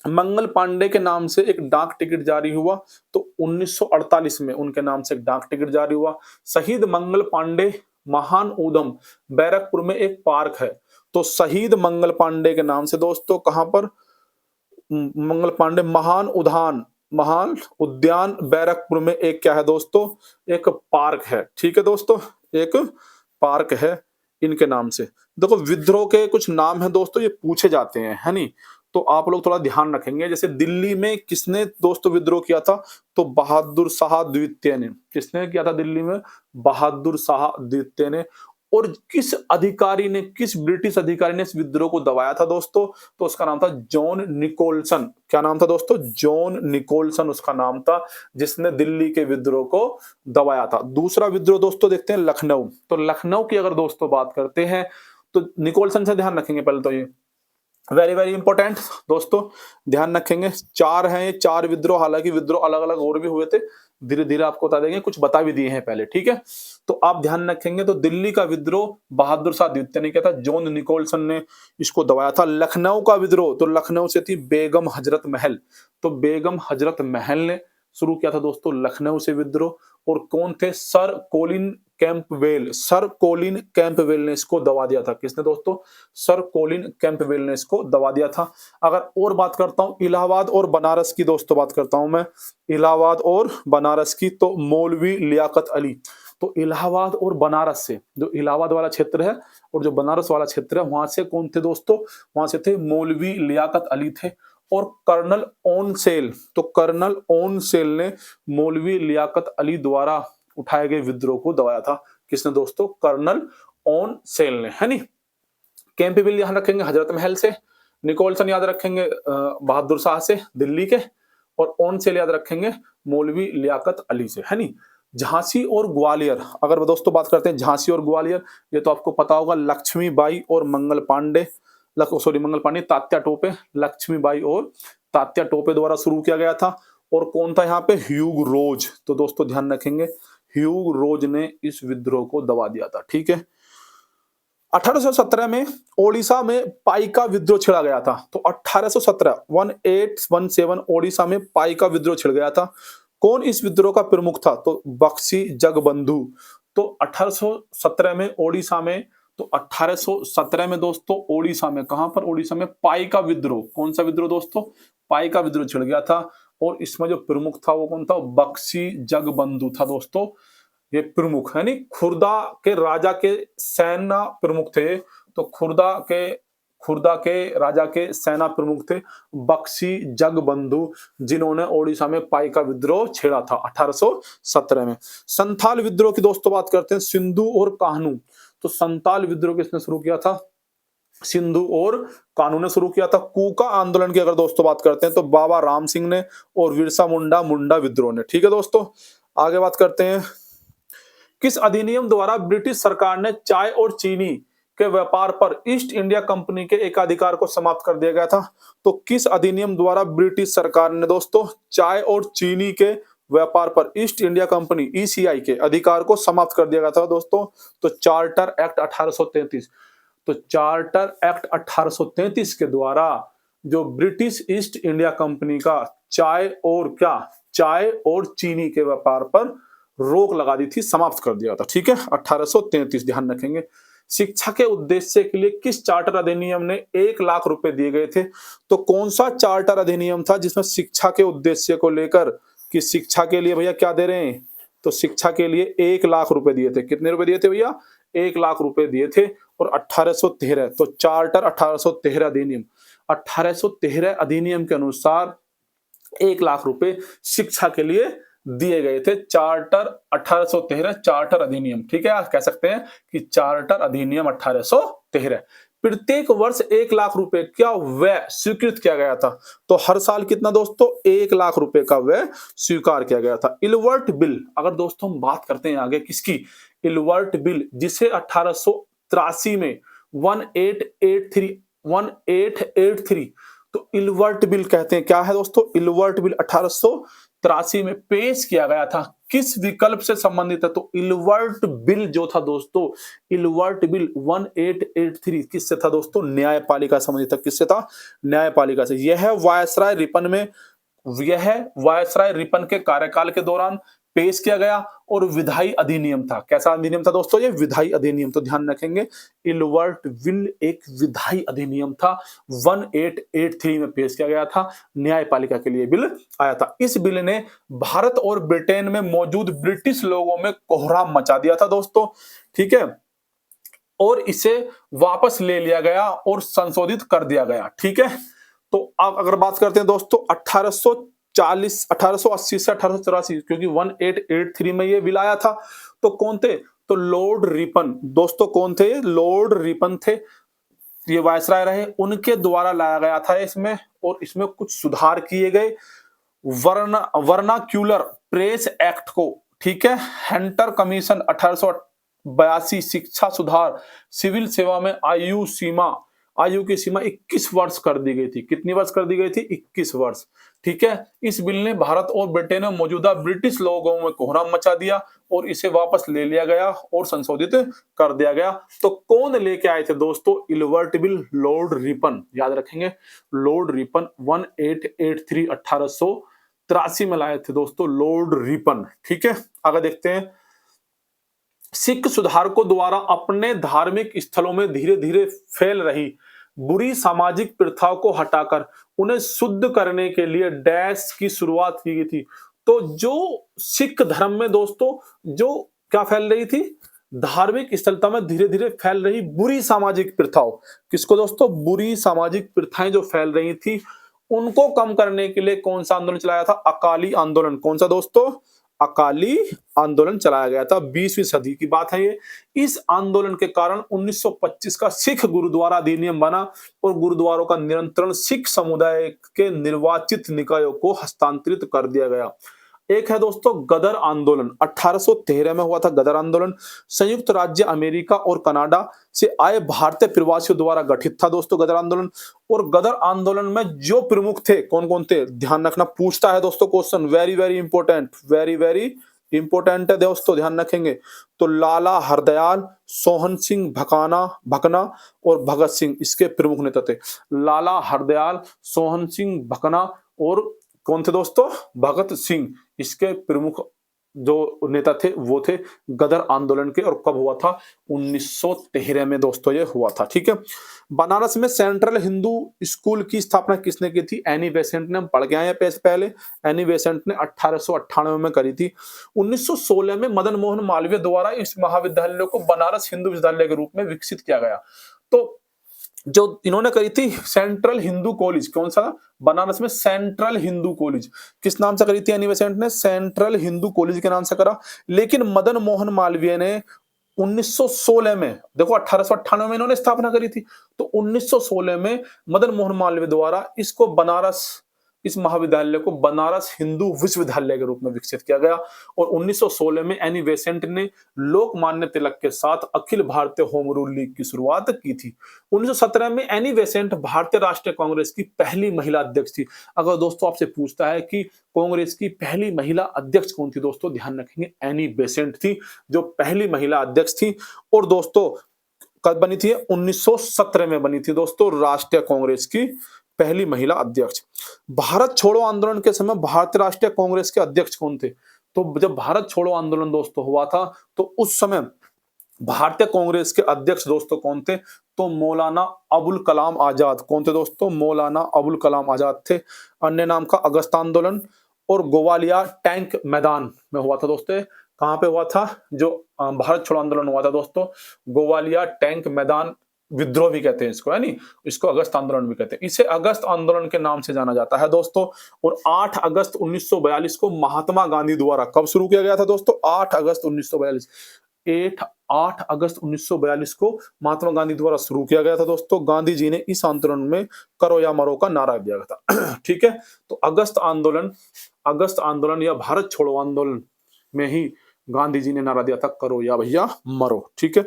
मंगल पांडे के नाम से एक डाक टिकट जारी हुआ? तो 1948 में उनके नाम से एक डाक टिकट जारी हुआ। शहीद मंगल पांडे महान उद्यम बैरकपुर में एक पार्क है। तो शहीद मंगल पांडे के नाम से दोस्तों कहां पर? मंगल पांडे महान उद्यान बैरकपुर में एक क्या है दोस्तों? एक पार्क है। ठीक है दोस्तों, एक पार्क है इनके नाम से। देखो विद्रोह के कुछ नाम है दोस्तों, ये पूछे जाते हैं, है नहीं? तो आप लोग थोड़ा ध्यान रखेंगे। जैसे दिल्ली में किसने दोस्तों विद्रोह किया था? तो बहादुर शाह द्वितीय ने। किसने किया था दिल्ली में? बहादुर शाह द्वितीय ने। और किस अधिकारी ने, किस ब्रिटिश अधिकारी ने इस विद्रोह को दबाया था दोस्तों? तो उसका नाम था जॉन निकोलसन। क्या नाम था दोस्तों? जॉन निकोलसन उसका नाम था, जिसने दिल्ली के विद्रोह को दबाया था। दूसरा विद्रोह दोस्तों देखते हैं लखनऊ। तो लखनऊ की अगर दोस्तों बात करते हैं तो निकोलसन से ध्यान रखेंगे पहले तो ये वेरी वेरी इंपॉर्टेंट दोस्तों, ध्यान रखेंगे। 4 हैं ये, 4 विद्रोह, हालांकि विद्रोह अलग अलग और भी हुए थे, धीरे धीरे आपको बता देंगे, कुछ बता भी दिए हैं पहले, ठीक है। तो आप ध्यान रखेंगे। तो दिल्ली का विद्रोह बहादुर शाह द्वितीय ने किया था, जॉन निकोलसन ने इसको दबाया था। लखनऊ का विद्रोह, तो लखनऊ से थी बेगम हजरत महल, तो बेगम हजरत महल ने शुरू किया था दोस्तों लखनऊ से विद्रोह। और कौन थे? Sir Colin Campbell, sir Colin Campbell ने इसको दबा दिया था। किसने दोस्तों? सर कोलिन कैंपबेल ने इसको दबा दिया था। अगर और बात करता हूं इलाहाबाद और बनारस की दोस्तों, बात करता हूं मैं इलाहाबाद और बनारस की, तो मौलवी लियाकत अली। तो इलाहाबाद और बनारस से, जो इलाहाबाद वाला क्षेत्र है और जो बनारस वाला क्षेत्र है, वहां से कौन थे दोस्तों? वहां से थे मौलवी लियाकत अली थे और कर्नल ओनसेल। तो कर्नल ओनसेल ने मौलवी लियाकत अली द्वारा उठाए गए विद्रोह को दबाया था। किसने दोस्तों? कर्नल ओनसेल ने, है नी। कैंपबेल याद रखेंगे हजरत महल से, निकोलसन याद रखेंगे बहादुर शाह से दिल्ली के, और ओनसेल याद रखेंगे मौलवी लियाकत अली से, है नी। झांसी और ग्वालियर, अगर दोस्तों बात करते हैं झांसी और ग्वालियर, ये तो आपको पता होगा, लक्ष्मीबाई और मंगल पांडे, मंगल पांडे, तात्या टोपे, लक्ष्मीबाई और तात्या टोपे द्वारा शुरू किया गया था। और कौन था यहाँ पे? Hugh Rose. तो दोस्तों ध्यान रखेंगे, ह्यूग रोज ने इस विद्रोह को दबा दिया था, ठीक है। 1817 में ओडिशा में पाइका विद्रोह छिड़ा गया था। तो 1817 1817 ओडिशा में पाइका विद्रोह छिड़ गया था। कौन इस विद्रोह का प्रमुख था? तो बख्शी जगबंधु। तो 1817 में ओडिशा में, तो 1817 में दोस्तों ओडिशा में, कहां पर? ओडिशा में पाइका विद्रोह। कौन सा विद्रोह दोस्तों? पाइका विद्रोह छिड़ गया था। और इसमें जो प्रमुख था वो कौन था? बख्शी जगबंधु था दोस्तों, ये प्रमुख है नी। खुर्दा के राजा के सेना प्रमुख थे। तो खुर्दा के राजा के सेना प्रमुख थे बख्शी जगबंधु, जिन्होंने ओडिशा में पाइका विद्रोह छेड़ा था 1817 में। संथाल विद्रोह की दोस्तों बात करते हैं, सिंधु और कान्हू। तो संथाल विद्रोह किसने शुरू किया था? सिंधु और कान्हू ने शुरू किया था। कूका आंदोलन की अगर दोस्तों बात करते हैं तो बाबा राम सिंह ने और बिरसा मुंडा विद्रोह ने, ठीक है दोस्तों। आगे बात करते हैं, किस अधिनियम द्वारा ब्रिटिश सरकार ने चाय और चीनी के व्यापार पर ईस्ट इंडिया कंपनी के एकाधिकार को समाप्त कर दिया गया था? तो किस अधिनियम द्वारा ब्रिटिश सरकार ने दोस्तों चाय और चीनी के व्यापार पर ईस्ट इंडिया कंपनी ईसीआई के अधिकार को समाप्त कर दिया गया था दोस्तों? तो चार्टर एक्ट 1833। तो चार्टर एक्ट 1833 के द्वारा जो ब्रिटिश ईस्ट इंडिया कंपनी का चाय और चीनी के व्यापार पर रोक लगा दी थी, समाप्त कर दिया था, ठीक है। 1833 ध्यान रखेंगे। शिक्षा के उद्देश्य के लिए किस चार्टर अधिनियम ने 1 लाख रुपए दिए गए थे? तो कौन सा चार्टर अधिनियम था जिसमें शिक्षा के उद्देश्य को लेकर, कि शिक्षा के लिए भैया क्या दे रहे हैं? तो शिक्षा के लिए 1 लाख रुपए दिए थे। कितने रुपए दिए थे भैया? 1 लाख रुपए दिए थे। और 1813, तो चार्टर 1813 अधिनियम, 1813 अधिनियम के अनुसार 1 लाख रुपए शिक्षा के लिए दिए गए थे। चार्टर 1813 चार्टर अधिनियम, ठीक है। आप कह सकते हैं कि चार्टर अधिनियम 1813। प्रत्येक वर्ष 1 लाख रुपए का व्यय स्वीकृत किया गया था। तो हर साल कितना दोस्तों? 1 लाख रुपए का व्यय स्वीकार किया गया था। इलवर्ट बिल, अगर दोस्तों हम बात करते हैं आगे किसकी? इलवर्ट बिल, जिसे 1883 में 1883 तो इलवर्ट बिल कहते हैं। क्या है दोस्तों? इलवर्ट बिल 1883 में पेश किया गया था। किस विकल्प से संबंधित है? तो इलवर्ट बिल जो था दोस्तों, इलवर्ट बिल 1883 किससे था दोस्तों? न्यायपालिका संबंधित था। किससे था? न्यायपालिका से। यह वायसराय रिपन के कार्यकाल के दौरान पेश किया गया और विधायी अधिनियम था। कैसा अधिनियम था दोस्तों? ये विधायी अधिनियम। तो ध्यान रखेंगे, इलवर्ट बिल एक विधायी अधिनियम था, 1883 में पेश किया गया था, न्यायपालिका के लिए बिल आया था। इस बिल ने भारत और ब्रिटेन में मौजूद ब्रिटिश लोगों में कोहराम मचा दिया था दोस्तों, ठीक है। और इसे वापस ले लिया गया और संशोधित कर दिया गया, ठीक है। तो अब अगर बात करते हैं दोस्तों 1880 से 1884, क्योंकि 1883 में ये बिल आया था, तो कौन थे? तो लॉर्ड रिपन दोस्तों कौन थे? लॉर्ड रिपन थे, ये वायसराय रहे, उनके द्वारा लाया गया था इसमें, और इसमें कुछ सुधार किए गए। वर्नाक्यूलर प्रेस एक्ट को, ठीक है, हंटर कमीशन 1882, शिक्षा सुधार, सिविल सेवा में आयु की सीमा 21 वर्ष कर दी गई थी। कितनी वर्ष कर दी गई थी? 21 वर्ष। ठीक है, इस बिल ने भारत और ब्रिटेन में मौजूदा ब्रिटिश लोगों में कोहराम मचा दिया और इसे वापस ले लिया गया और संशोधित कर दिया गया। तो कौन लेके आए थे दोस्तों? इल्बर्ट बिल, लॉर्ड रिपन, याद रखेंगे, लॉर्ड रिपन 1883 1883 में लाए थे दोस्तों लॉर्ड रिपन। ठीक है, आगे देखते हैं। सिख सुधारकों द्वारा अपने धार्मिक स्थलों में धीरे धीरे फैल रही बुरी सामाजिक प्रथाओं को हटाकर उन्हें शुद्ध करने के लिए डैश की शुरुआत की गई थी। तो जो सिख धर्म में दोस्तों जो क्या फैल रही थी? धार्मिक स्थलता में धीरे धीरे फैल रही बुरी सामाजिक प्रथाओं, किसको दोस्तों? बुरी सामाजिक प्रथाएं जो फैल रही थी उनको कम करने के लिए कौन सा आंदोलन चलाया था? अकाली आंदोलन। कौन सा दोस्तों? अकाली आंदोलन चलाया गया था। 20वीं सदी की बात है ये। इस आंदोलन के कारण 1925 का सिख गुरुद्वारा अधिनियम बना और गुरुद्वारों का नियंत्रण सिख समुदाय के निर्वाचित निकायों को हस्तांतरित कर दिया गया। एक है दोस्तों गदर आंदोलन, 1813 में हुआ था गदर आंदोलन। संयुक्त राज्य अमेरिका और कनाडा से आए भारतीय प्रवासियों द्वारा गठित था दोस्तों गदर आंदोलन। और गदर आंदोलन में जो प्रमुख थे कौन कौन थे? ध्यान रखना, पूछता है दोस्तों question, very very important, very very important है दोस्तों, ध्यान रखेंगे। तो लाला हरदयाल, सोहन सिंह भकना और भगत सिंह इसके प्रमुख नेता थे। लाला हरदयाल, सोहन सिंह भकना और कौन थे दोस्तों? भगत सिंह इसके प्रमुख जो नेता थे वो थे गदर आंदोलन के। और कब हुआ था? 1913 में दोस्तों ये हुआ था। ठीक है, बनारस में सेंट्रल हिंदू स्कूल की स्थापना किसने की थी? एनी बेसेंट ने। हम पढ़ के आए हैं पहले, एनी बेसेंट ने 1898 में करी थी। 1916 में मदन मोहन मालवीय द्वारा इस महाविद्यालय को बनारस हिंदू विश्वविद्यालय के रूप में विकसित किया गया। तो जो इन्होंने करी थी सेंट्रल हिंदू कॉलेज, कौन सा? बनारस में सेंट्रल हिंदू कॉलेज। किस नाम से करी थी एनी बेसेंट ने? सेंट्रल हिंदू कॉलेज के नाम से करा। लेकिन मदन मोहन मालवीय ने 1916 में, देखो 1898 में इन्होंने स्थापना करी थी, तो 1916 में मदन मोहन मालवीय द्वारा इसको बनारस, इस महाविद्यालय को बनारस हिंदू विश्वविद्यालय के रूप में विकसित किया गया। और 1916 में एनी बेसेंट ने लोकमान्य तिलक के साथ Akhil Bharatiya home rule league की शुरुआत की थी। 1917 में एनी बेसेंट भारतीय राष्ट्रीय कांग्रेस की पहली महिला अध्यक्ष थी। अगर दोस्तों आपसे पूछता है कि कांग्रेस की पहली महिला अध्यक्ष कौन थी, दोस्तों ध्यान रखेंगे एनी बेसेंट थी जो पहली महिला अध्यक्ष थी। और दोस्तों कब बनी थी? 1917 में बनी थी दोस्तों राष्ट्रीय कांग्रेस की पहली महिला अध्यक्ष। भारत छोड़ो आंदोलन के समय भारतीय राष्ट्रीय कांग्रेस के अध्यक्ष कौन थे? तो जब भारत छोड़ो आंदोलन दोस्तों हुआ था तो उस समय भारतीय कांग्रेस के अध्यक्ष दोस्तों कौन थे? तो मौलाना अबुल कलाम आजाद। कौन थे दोस्तों? मौलाना अबुल कलाम आजाद थे। अन्य नाम का अगस्त आंदोलन और गोवालिया टैंक मैदान में हुआ था दोस्तों। कहां पे हुआ था? जो भारत छोड़ो आंदोलन हुआ था दोस्तों, गोवालिया टैंक मैदान विद्रोह भी कहते हैं इसको, है नी, इसको अगस्त आंदोलन भी कहते हैं। इसे अगस्त आंदोलन के नाम से जाना जाता है दोस्तों। और 8 अगस्त 1942 को महात्मा गांधी द्वारा कब शुरू किया गया था दोस्तों? 8 अगस्त 1942। 8 अगस्त 1942 को महात्मा गांधी द्वारा शुरू किया गया था दोस्तों। गांधी जी ने इस आंदोलन में करो या मरो का नारा दिया गया था। ठीक है, तो अगस्त आंदोलन या भारत छोड़ो आंदोलन में ही गांधी जी ने नारा दिया था करो या भैया मरो। ठीक है,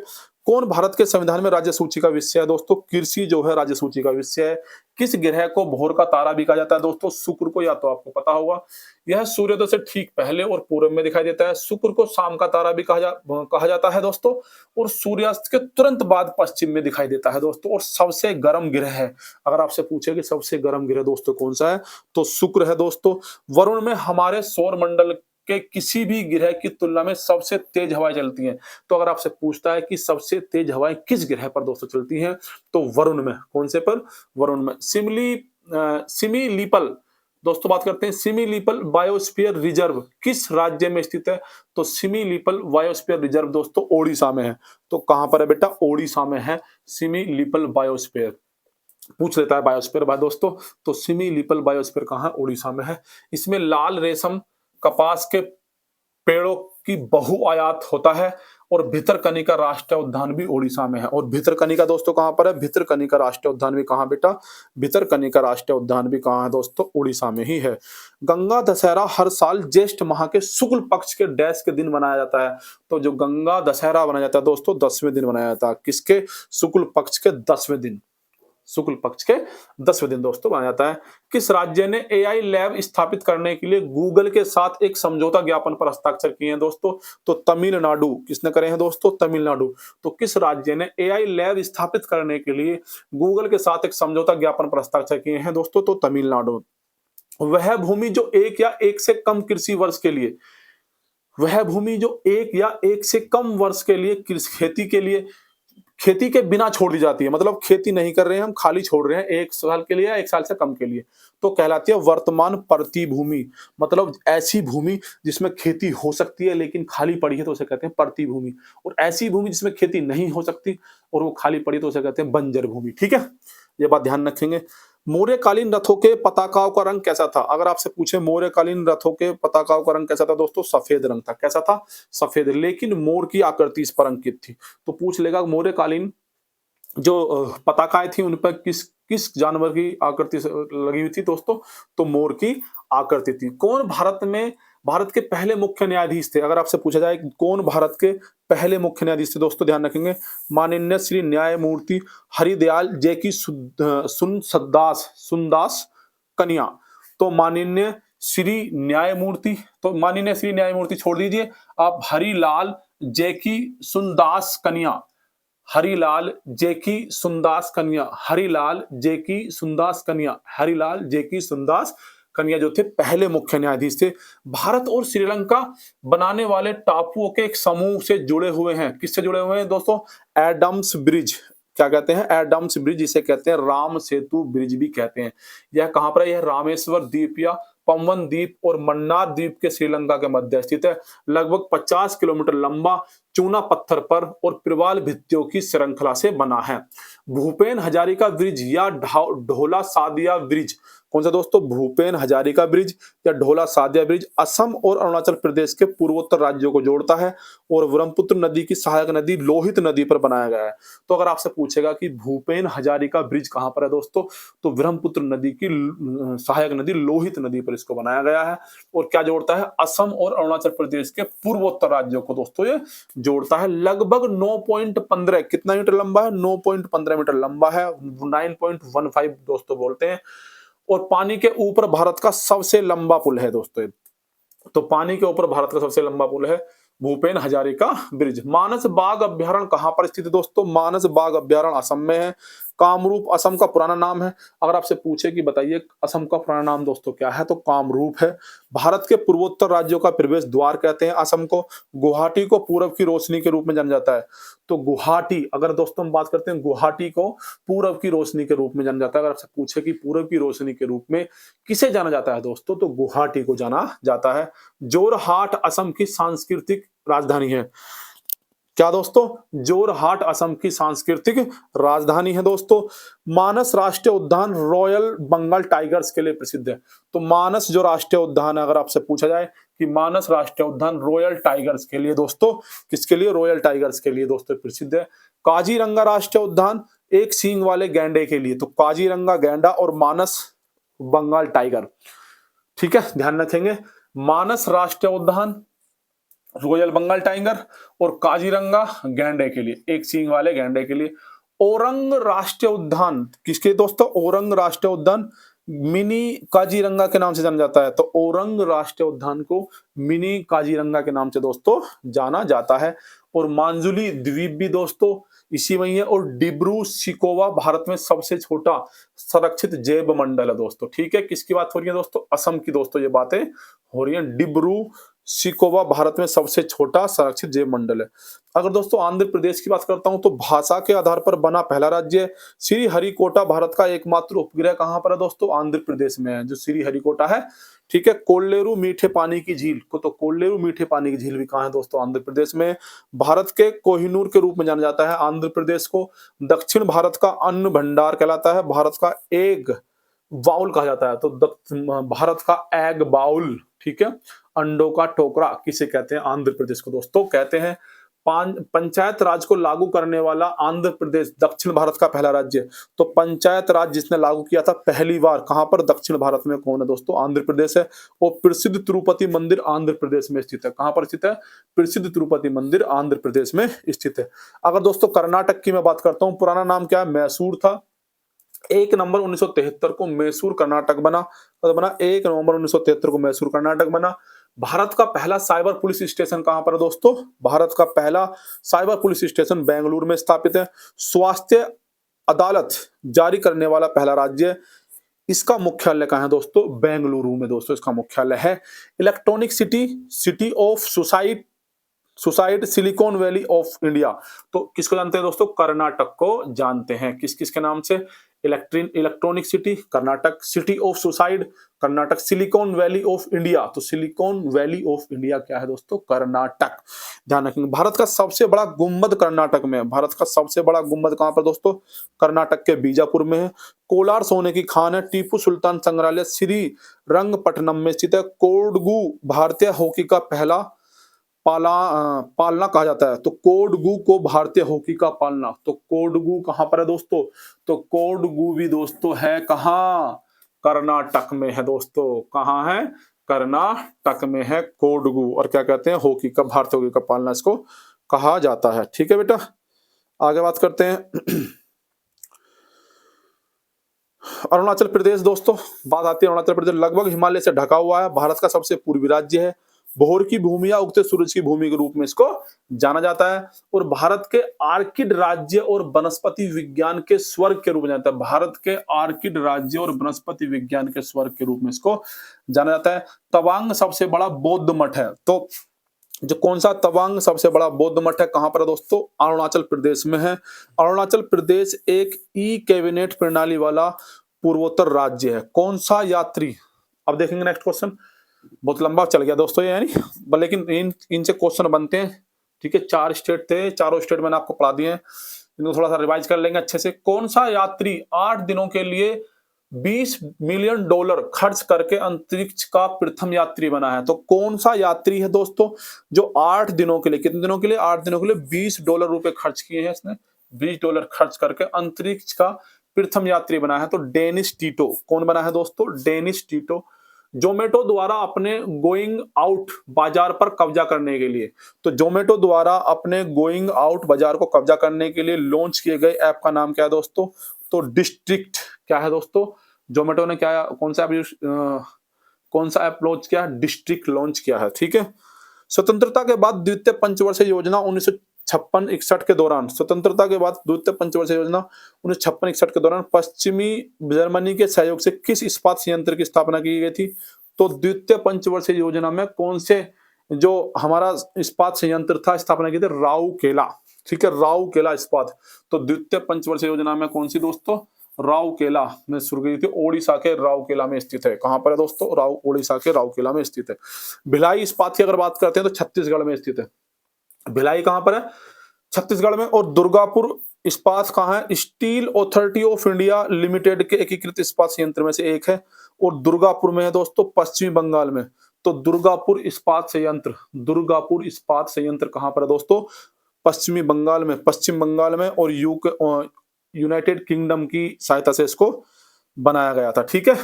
कौन भारत के संविधान में राज्य सूची का विषय है दोस्तों? कृषि जो है राज्य सूची का विषय है। किस ग्रह को भोर का तारा भी कहा जाता है दोस्तों? शुक्र को, या तो आपको पता होगा। यह सूर्योदय से ठीक पहले और पूर्व में दिखाई देता है। शुक्र को शाम का तारा भी कहा जाता है दोस्तों। और सूर्यास्त के तुरंत बाद पश्चिम में दिखाई देता है दोस्तों। और सबसे गर्म ग्रह है, अगर आपसे पूछे कि सबसे गर्म ग्रह दोस्तों कौन सा है, तो शुक्र है दोस्तों। वरुण में हमारे सौर मंडल के किसी भी ग्रह की तुलना में सबसे तेज हवाएं चलती हैं। तो अगर आपसे पूछता है कि सबसे तेज हवाएं किस ग्रह पर दोस्तों चलती हैं, तो वरुण में। कौन से पर? वरुण में। सिमिलीपल दोस्तों बात करते हैं। सिमिलीपल बायोस्फीयर रिजर्व किस राज्य में स्थित है? तो सिमिलीपल बायोस्फीयर रिजर्व दोस्तों ओडिशा में है। तो कहां पर है बेटा? ओडिशा में है सिमिलीपल बायोस्फीयर। पूछ लेता है बायोस्फीयर बाद दोस्तों, तो सिमिलीपल बायोस्फीयर कहां? ओडिशा में है। इसमें लाल रेशम कपास के पेड़ों की बहुआयात होता है और भितरकनिका राष्ट्रीय उद्यान भी ओडिशा में है। और भितरकनिका दोस्तों कहाँ पर है? भितरकनिका राष्ट्रीय उद्यान भी कहाँ बेटा? भितरकनिका राष्ट्रीय उद्यान भी कहाँ है दोस्तों? उड़ीसा में ही है। गंगा दशहरा हर साल ज्येष्ठ माह के शुक्ल पक्ष के डैश के दिन मनाया जाता है। तो जो गंगा दशहरा मनाया जाता है दोस्तों 10वें दिन मनाया जाता है। किसके? शुक्ल पक्ष के 10वें दिन। शुक्ल पक्ष के 10वें दिन दोस्तों माना जाता है। किस राज्य ने एआई लैब स्थापित करने के लिए गूगल के साथ एक समझौता ज्ञापन पर हस्ताक्षर किए हैं दोस्तों? तो तमिलनाडु। किसने करे हैं दोस्तों? तमिलनाडु। तो किस राज्य ने एआई लैब स्थापित करने के लिए गूगल के साथ एक समझौता ज्ञापन पर हस्ताक्षर किए हैं दोस्तों? तो तमिलनाडु। वह भूमि जो एक या एक से कम कृषि वर्ष के लिए वह भूमि जो एक या एक से कम वर्ष के लिए खेती के बिना छोड़ दी जाती है, मतलब खेती नहीं कर रहे हैं हम, खाली छोड़ रहे हैं 1 साल के लिए या 1 साल से कम के लिए, तो कहलाती है वर्तमान प्रतिभूमि। मतलब ऐसी भूमि जिसमें खेती हो सकती है लेकिन खाली पड़ी है तो उसे कहते हैं प्रतिभूमि। और ऐसी भूमि जिसमें खेती नहीं हो सकती और वो खाली पड़ी तो उसे कहते हैं बंजर भूमि। ठीक है, ये बात ध्यान रखेंगे। मौर्यकालीन रथों के पताकाओं का रंग कैसा था? अगर आपसे पूछे मौर्यकालीन रथों के पताकाओं का रंग कैसा था दोस्तों? सफेद रंग था। कैसा था? सफेद। लेकिन मोर की आकृति इस पर अंकित थी। तो पूछ लेगा मौर्यकालीन जो पताकाएं थी उन पर किस किस जानवर की आकृति लगी हुई थी दोस्तों? तो मोर की आकृति थी। कौन भारत के पहले मुख्य न्यायाधीश थे? अगर आपसे पूछा जाए कौन भारत के पहले मुख्य न्यायाधीश थे दोस्तों, ध्यान रखेंगे माननीय श्री न्यायमूर्ति हरिदयाल जैकी सुनदास कन्या। तो माननीय श्री न्यायमूर्ति छोड़ दीजिए आप, हरिलाल जैकी सुनदास कन्या, हरिलाल जैकी सुनदास कन्या, हरिलाल जैकी सुनदास कन्या, हरिलाल जैकी सुनदास कन्या जो थे पहले मुख्य न्यायाधीश थे। भारत और श्रीलंका बनाने वाले टापुओं के एक समूह से जुड़े हुए हैं। किससे जुड़े हुए हैं दोस्तों? Adam's Bridge. क्या कहते हैं? एडम्स ब्रिज, जिसे कहते हैं राम सेतु ब्रिज भी कहते हैं। यह कहां पर है? यह रामेश्वर द्वीप या पम्वन द्वीप और मन्नार द्वीप के श्रीलंका के मध्य स्थित है। लगभग 50 किलोमीटर लंबा चूना पत्थर पर और प्रवाल भित्तियों की श्रृंखला से बना है। भूपेन हजारिका ब्रिज या ढोला सादिया ब्रिज, कौन सा दोस्तों? भूपेन हजारिका ब्रिज या ढोला सादिया ब्रिज असम और अरुणाचल प्रदेश के पूर्वोत्तर राज्यों को जोड़ता है और ब्रह्मपुत्र नदी की सहायक नदी लोहित नदी पर बनाया गया है। तो अगर आपसे पूछेगा कि भूपेन हजारिका ब्रिज कहां पर है दोस्तों, तो ब्रह्मपुत्र नदी की सहायक नदी लोहित नदी पर इसको बनाया गया है। और क्या जोड़ता है? असम और अरुणाचल प्रदेश के पूर्वोत्तर राज्यों को दोस्तों ये जोड़ता है। लगभग 9.15 कितना मीटर लंबा है? 9.15 मीटर लंबा है, 9.15 दोस्तों बोलते हैं। और पानी के ऊपर भारत का सबसे लंबा पुल है दोस्तों। तो पानी के ऊपर भारत का सबसे लंबा पुल है भूपेन हजारिका ब्रिज। मानस बाघ अभ्यारण्य कहां पर स्थित है दोस्तों? मानस बाघ अभ्यारण्य असम में है। कामरूप असम का पुराना नाम है। अगर आपसे पूछे कि बताइए असम का पुराना नाम दोस्तों क्या है, तो कामरूप है। भारत के पूर्वोत्तर राज्यों का प्रवेश द्वार कहते हैं असम को। गुवाहाटी को पूरब की रोशनी के रूप में जाना जाता है। तो गुवाहाटी, अगर दोस्तों हम बात करते हैं गुवाहाटी को पूरब की रोशनी के रूप में जाना जाता है। अगर आपसे पूछे कि पूरब की रोशनी के रूप में किसे जाना जाता है दोस्तों, तो गुवाहाटी को जाना जाता है। जोरहाट असम की सांस्कृतिक राजधानी है। क्या दोस्तों? जोरहाट असम की सांस्कृतिक राजधानी है दोस्तों। मानस राष्ट्रीय उद्यान रॉयल बंगाल टाइगर्स के लिए प्रसिद्ध है। तो मानस जो राष्ट्रीय उद्यान है, अगर आपसे पूछा जाए कि मानस राष्ट्रीय उद्यान रॉयल टाइगर्स के लिए दोस्तों, किसके लिए? रॉयल टाइगर्स के लिए दोस्तों प्रसिद्ध है। काजीरंगा राष्ट्रीय उद्यान एक सींग वाले गैंडे के लिए। तो काजीरंगा गैंडा और मानस बंगाल टाइगर, ठीक है, ध्यान रखेंगे। मानस राष्ट्रीय उद्यान रॉयल बंगाल टाइगर और काजीरंगा गैंडे के लिए, एक सींग वाले गैंडे के लिए। औरंग राष्ट्रीय उद्यान किसके दोस्तों? औरंग राष्ट्रीय उद्यान मिनी काजीरंगा के नाम से जाना जाता है। तो औरंग राष्ट्रीय उद्यान को मिनी काजीरंगा के नाम से दोस्तों जाना जाता है। और मांजुली द्वीप भी दोस्तों इसी में ही है। और डिब्रू सिकोवा भारत में सबसे छोटा संरक्षित जैव मंडल है दोस्तों। ठीक है, किसकी बात हो रही है दोस्तों? असम की दोस्तों ये बातें हो रही है। डिब्रू सिकोवा भारत में सबसे छोटा संरक्षित जैव मंडल है। अगर दोस्तों आंध्र प्रदेश की बात करता हूं, तो भाषा के आधार पर बना पहला राज्य है। श्रीहरिकोटा भारत का एकमात्र उपग्रह कहां पर है दोस्तों? आंध्र प्रदेश में है, जो श्रीहरिकोटा है। ठीक है, कोल्लेरू मीठे पानी की झील को, तो कोल्लेरू मीठे पानी की झील भी कहां है दोस्तों? आंध्र प्रदेश में। भारत के कोहिनूर के रूप में जाना जाता है आंध्र प्रदेश को। दक्षिण भारत का अन्न भंडार कहलाता है। भारत का एग बाउल कहा जाता है। तो भारत का एग बाउल, ठीक है, अंडों का टोकरा किसे कहते हैं? आंध्र प्रदेश को दोस्तों कहते हैं। पंचायत राज को लागू करने वाला आंध्र प्रदेश दक्षिण भारत का पहला राज्य। तो पंचायत राज जिसने लागू किया था पहली बार कहां पर, दक्षिण भारत में, कौन है दोस्तों, आंध्र प्रदेश है। और प्रसिद्ध तिरुपति मंदिर आंध्र प्रदेश में स्थित है। कहां पर स्थित है, प्रसिद्ध तिरुपति मंदिर आंध्र प्रदेश में स्थित है। अगर दोस्तों कर्नाटक की मैं बात करता हूं, पुराना नाम क्या है, मैसूर था। 1 नवंबर 1973 को मैसूर कर्नाटक बना, कब बना, 1 नवंबर 1973 को मैसूर कर्नाटक बना। भारत का पहला साइबर पुलिस स्टेशन कहां पर है दोस्तों, भारत का पहला साइबर पुलिस स्टेशन बेंगलुरु में स्थापित है। स्वास्थ्य अदालत जारी करने वाला पहला राज्य है। इसका मुख्यालय कहां है दोस्तों, बेंगलुरु में दोस्तों इसका मुख्यालय है। Electronic city, city of suicide silicon valley of India. तो किसको जानते हैं दोस्तों, कर्नाटक को जानते हैं। किस किस के नाम से, electronic city Karnataka, city of suicide Karnataka, silicon valley of India, तो सिलिकॉन वैली ऑफ इंडिया क्या है दोस्तों, कर्नाटक। ध्यान रखेंगे। भारत का सबसे बड़ा गुंबद कर्नाटक में है। भारत का सबसे बड़ा गुंबद कहां पर दोस्तों, कर्नाटक के बीजापुर में है। कोलार सोने की खान है। टीपू सुल्तान संग्रहालय श्री रंगपट्टनम में स्थित है। कोडगू भारतीय हॉकी का पहला पालना कहा जाता है। तो कोडगू को भारतीय हॉकी का पालना, तो कोडगू कहां पर है दोस्तों, तो कोडगू भी दोस्तों है कहां, कर्नाटक में है दोस्तों। कहां है, कर्नाटक में है कोडगू। और क्या कहते हैं, हॉकी का, भारतीय हॉकी का पालना इसको कहा जाता है। ठीक है बेटा, आगे बात करते हैं। अरुणाचल प्रदेश दोस्तों, बात आती है अरुणाचल प्रदेश लगभग हिमालय से ढका हुआ है। भारत का सबसे पूर्वी राज्य है। भोर की भूमि या उगते सूरज की भूमि के रूप में इसको जाना जाता है। और भारत के आर्किड राज्य और वनस्पति विज्ञान के स्वर्ग के रूप में जाता है। भारत के आर्किड राज्य और वनस्पति विज्ञान के स्वर्ग के रूप में इसको जाना जाता है। तवांग सबसे बड़ा बौद्ध मठ है। तो जो कौन सा तवांग सबसे बड़ा बौद्ध मठ है, कहां पर है दोस्तों, अरुणाचल प्रदेश में है। अरुणाचल प्रदेश एक ई कैबिनेट प्रणाली वाला पूर्वोत्तर राज्य है। कौन सा यात्री, अब देखेंगे नेक्स्ट क्वेश्चन, बहुत लंबा चल गया दोस्तों ये, यानी लेकिन इनसे क्वेश्चन बनते हैं। ठीक है, 4 स्टेट थे, चारों स्टेट मैंने आपको पढ़ा दिए हैं, इनको थोड़ा सा रिवाइज कर लेंगे अच्छे से। कौन सा यात्री 8 दिनों के लिए $20 मिलियन खर्च करके अंतरिक्ष का प्रथम यात्री बना है। तो कौन सा यात्री है दोस्तों जो 8 दिनों के लिए, कितने दिनों के लिए, 8 दिनों के लिए $20 रुपए खर्च किए हैं इसने, $20 खर्च करके अंतरिक्ष का प्रथम यात्री बना है। तो डेनिस टीटो। कौन बना है दोस्तों, डेनिस टीटो। जोमेटो द्वारा अपने गोइंग आउट बाजार पर कब्जा करने के लिए, तो जोमेटो द्वारा अपने गोइंग आउट बाजार को कब्जा करने के लिए लॉन्च किए गए ऐप का नाम क्या है दोस्तों, तो डिस्ट्रिक्ट। क्या है दोस्तों, जोमेटो ने क्या, कौन सा ऐप लॉन्च किया, डिस्ट्रिक्ट लॉन्च किया है। ठीक है, स्वतंत्रता के बाद द्वितीय पंचवर्षीय योजना 1956-61 के दौरान, स्वतंत्रता के बाद द्वितीय पंचवर्षीय योजना 1956-61 के दौरान पश्चिमी जर्मनी के सहयोग से किस इस्पात संयंत्र की स्थापना की गई थी। तो द्वितीय पंचवर्षीय योजना में कौन से जो हमारा इस्पात संयंत्र था स्थापना की थी, राउरकेला। ठीक है, राउरकेला इस्पात। तो द्वितीय पंचवर्षीय योजना में कौन सी दोस्तों, राउरकेला में शुरू की थी। ओडिशा के राउरकेला में स्थित है। कहां पर है दोस्तों, ओडिशा के राउरकेला में स्थित है। भिलाई इस्पात की अगर बात करते हैं तो छत्तीसगढ़ में स्थित है। भिलाई कहां पर है, छत्तीसगढ़ में। और दुर्गापुर इस्पात कहां है, steel authority of India limited के एकीकृत इस्पात संयंत्र में से एक है। और दुर्गापुर में है दोस्तों, पश्चिमी बंगाल में। तो दुर्गापुर इस्पात संयंत्र, दुर्गापुर इस्पात संयंत्र कहां पर है दोस्तों, पश्चिमी बंगाल में, पश्चिम बंगाल में। और यूनाइटेड किंगडम की सहायता से इसको बनाया गया था। ठीक है,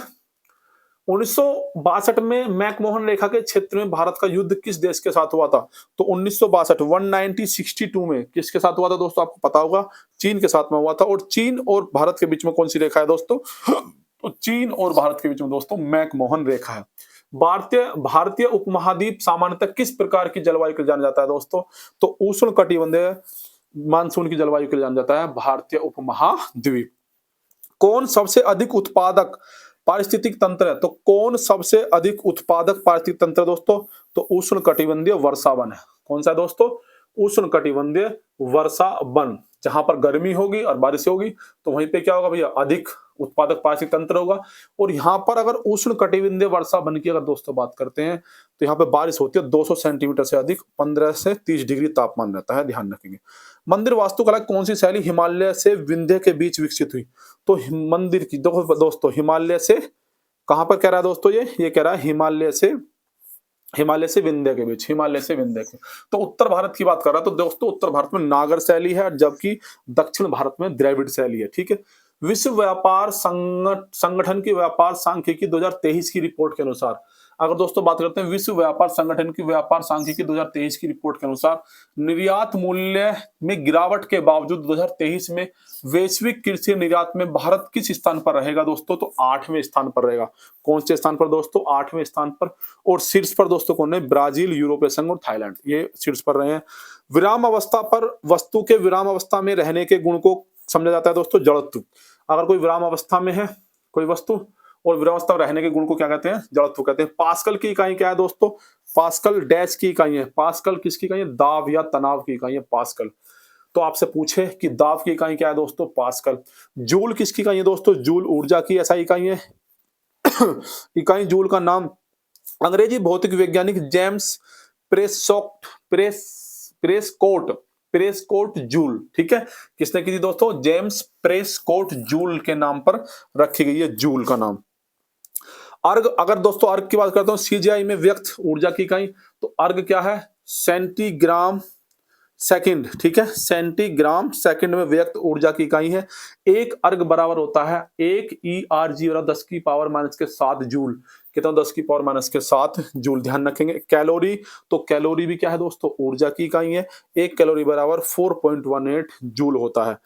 1962 में मैकमोहन रेखा के क्षेत्र में भारत का युद्ध किस देश के साथ हुआ था। तो 1962 में किसके साथ हुआ था दोस्तों, आपको पता होगा, चीन के साथ में हुआ था। और चीन और भारत के बीच में कौन सी रेखा है दोस्तों, तो चीन और भारत के बीच में दोस्तों मैकमोहन रेखा है। भारतीय उपमहाद्वीप सामान्यतः किस प्रकार की जलवायु के लिए जाना जाता है दोस्तों, तो उष्ण कटिबंधीय मानसून की जलवायु के लिए जाना जाता है भारतीय उपमहाद्वीप। कौन सबसे अधिक उत्पादक पारिस्थितिक तंत्र है, तो कौन सबसे अधिक उत्पादक पारिस्थितिक तंत्र है दोस्तों, तो उष्ण कटिबंधीय वर्षा वन है। कौन सा है दोस्तों, उष्ण कटिबंधीय वर्षा वन। जहां पर गर्मी होगी और बारिश होगी तो वहीं पे क्या होगा भैया, अधिक उत्पादक पारिस्थितिक तंत्र होगा। और यहाँ पर अगर उष्ण कटिबंधीय वर्षा वन की अगर दोस्तों बात करते हैं तो यहाँ पे बारिश होती है 200 सेंटीमीटर से अधिक, 15 से 30 डिग्री तापमान रहता है, ध्यान रखेंगे। मंदिर वास्तुकला कौन सी शैली हिमालय से विंध्य के बीच विकसित हुई, तो मंदिर की दोस्तों हिमालय से, कहां पर कह रहा है दोस्तों, ये कह रहा है हिमालय से हिमालय से विंध्य के बीच, हिमालय से विंध्य के। तो उत्तर भारत की बात कर रहा, तो दोस्तों उत्तर भारत में नागर शैली है, जबकि दक्षिण भारत में द्रविड़ शैली है। ठीक है। विश्व व्यापार संगठन की व्यापार सांख्यिकी 2023 की रिपोर्ट के अनुसार, अगर दोस्तों बात करते हैं विश्व व्यापार संगठन की व्यापार सांख्यिकी 2023 की रिपोर्ट के अनुसार, निर्यात मूल्य में गिरावट के बावजूद 2023 में वैश्विक कृषि निर्यात में भारत किस स्थान पर रहेगा दोस्तों? तो 8वें स्थान पर रहेगा। कौन से स्थान पर दोस्तों? 8वें स्थान पर। और शीर्ष पर दोस्तों कौन है? ब्राजील, यूरोपीय संघ और थाईलैंड, ये शीर्ष पर रहे हैं। विराम अवस्था पर वस्तु के विराम अवस्था में रहने के गुण को समझा जाता है दोस्तों जड़त्व। अगर कोई विराम अवस्था में है कोई वस्तु और विराम अवस्था में रहने के गुण को क्या कहते हैं? जड़त्व कहते हैं। पास्कल की इकाई क्या है दोस्तों? पास्कल डैश की इकाई है। पास्कल किसकी इकाई है? दाब या तनाव की इकाई है पास्कल। तो आपसे पूछे कि दाब की इकाई क्या है दोस्तों? पास्कल। जूल किसकी इकाई है दोस्तों? जूल ऊर्जा की ऐसा इकाई है। इकाई जूल का नाम अंग्रेजी भौतिक वैज्ञानिक जेम्स प्रेस्कोट जूल, ठीक है, किसने की थी दोस्तों? जेम्स प्रेस्कोट जूल के नाम पर रखी गई है जूल का नाम। अर्ग, अगर दोस्तों अर्ग की बात करता हूं सीजीआई में व्यक्त ऊर्जा की इकाई, तो अर्ग क्या है? सेंटीग्राम सेकंड, ठीक है, सेंटीग्राम सेकंड में व्यक्त ऊर्जा की इकाई है। एक अर्ग बराबर होता है 1 ERG और 10 की पावर माइनस के 7 जूल। कितना? 10 की पावर माइनस के 7 जूल। ध्यान रखेंगे। कैलोरी, तो कैलोरी भी क्या है दोस्तों? ऊर्जा की इकाई है। 1 कैलोरी बराबर 4.18 जूल होता है।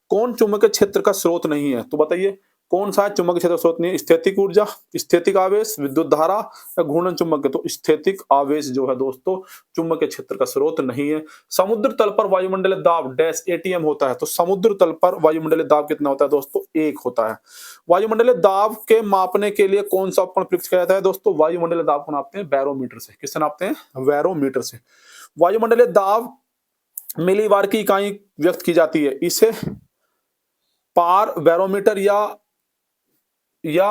कौन चुंबकीय क्षेत्र का स्रोत नहीं है? तो बताइए कौन सा चुंबकीय क्षेत्र स्रोत नहीं है? स्थैतिक ऊर्जा, स्थैतिक आवेश, विद्युत धारा या घूर्णन चुंबक? तो स्थैतिक आवेश जो है दोस्तों चुंबकीय क्षेत्र का स्रोत नहीं है। समुद्र तल पर वायुमंडलीय दाब डैश ATM होता है, तो समुद्र तल पर वायुमंडलीय दाब कितना होता है दोस्तों? 1 होता है। वायुमंडलीय दाब के मापने के लिए कौन सा उपकरण प्रयुक्त किया जाता है दोस्तों? वायुमंडलीय दाब को नापते हैं बैरोमीटर से। किससे नापते हैं? बैरोमीटर से। वायुमंडलीय दाब मिलीबार की इकाई व्यक्त की जाती है। इसे पार बैरोमीटर या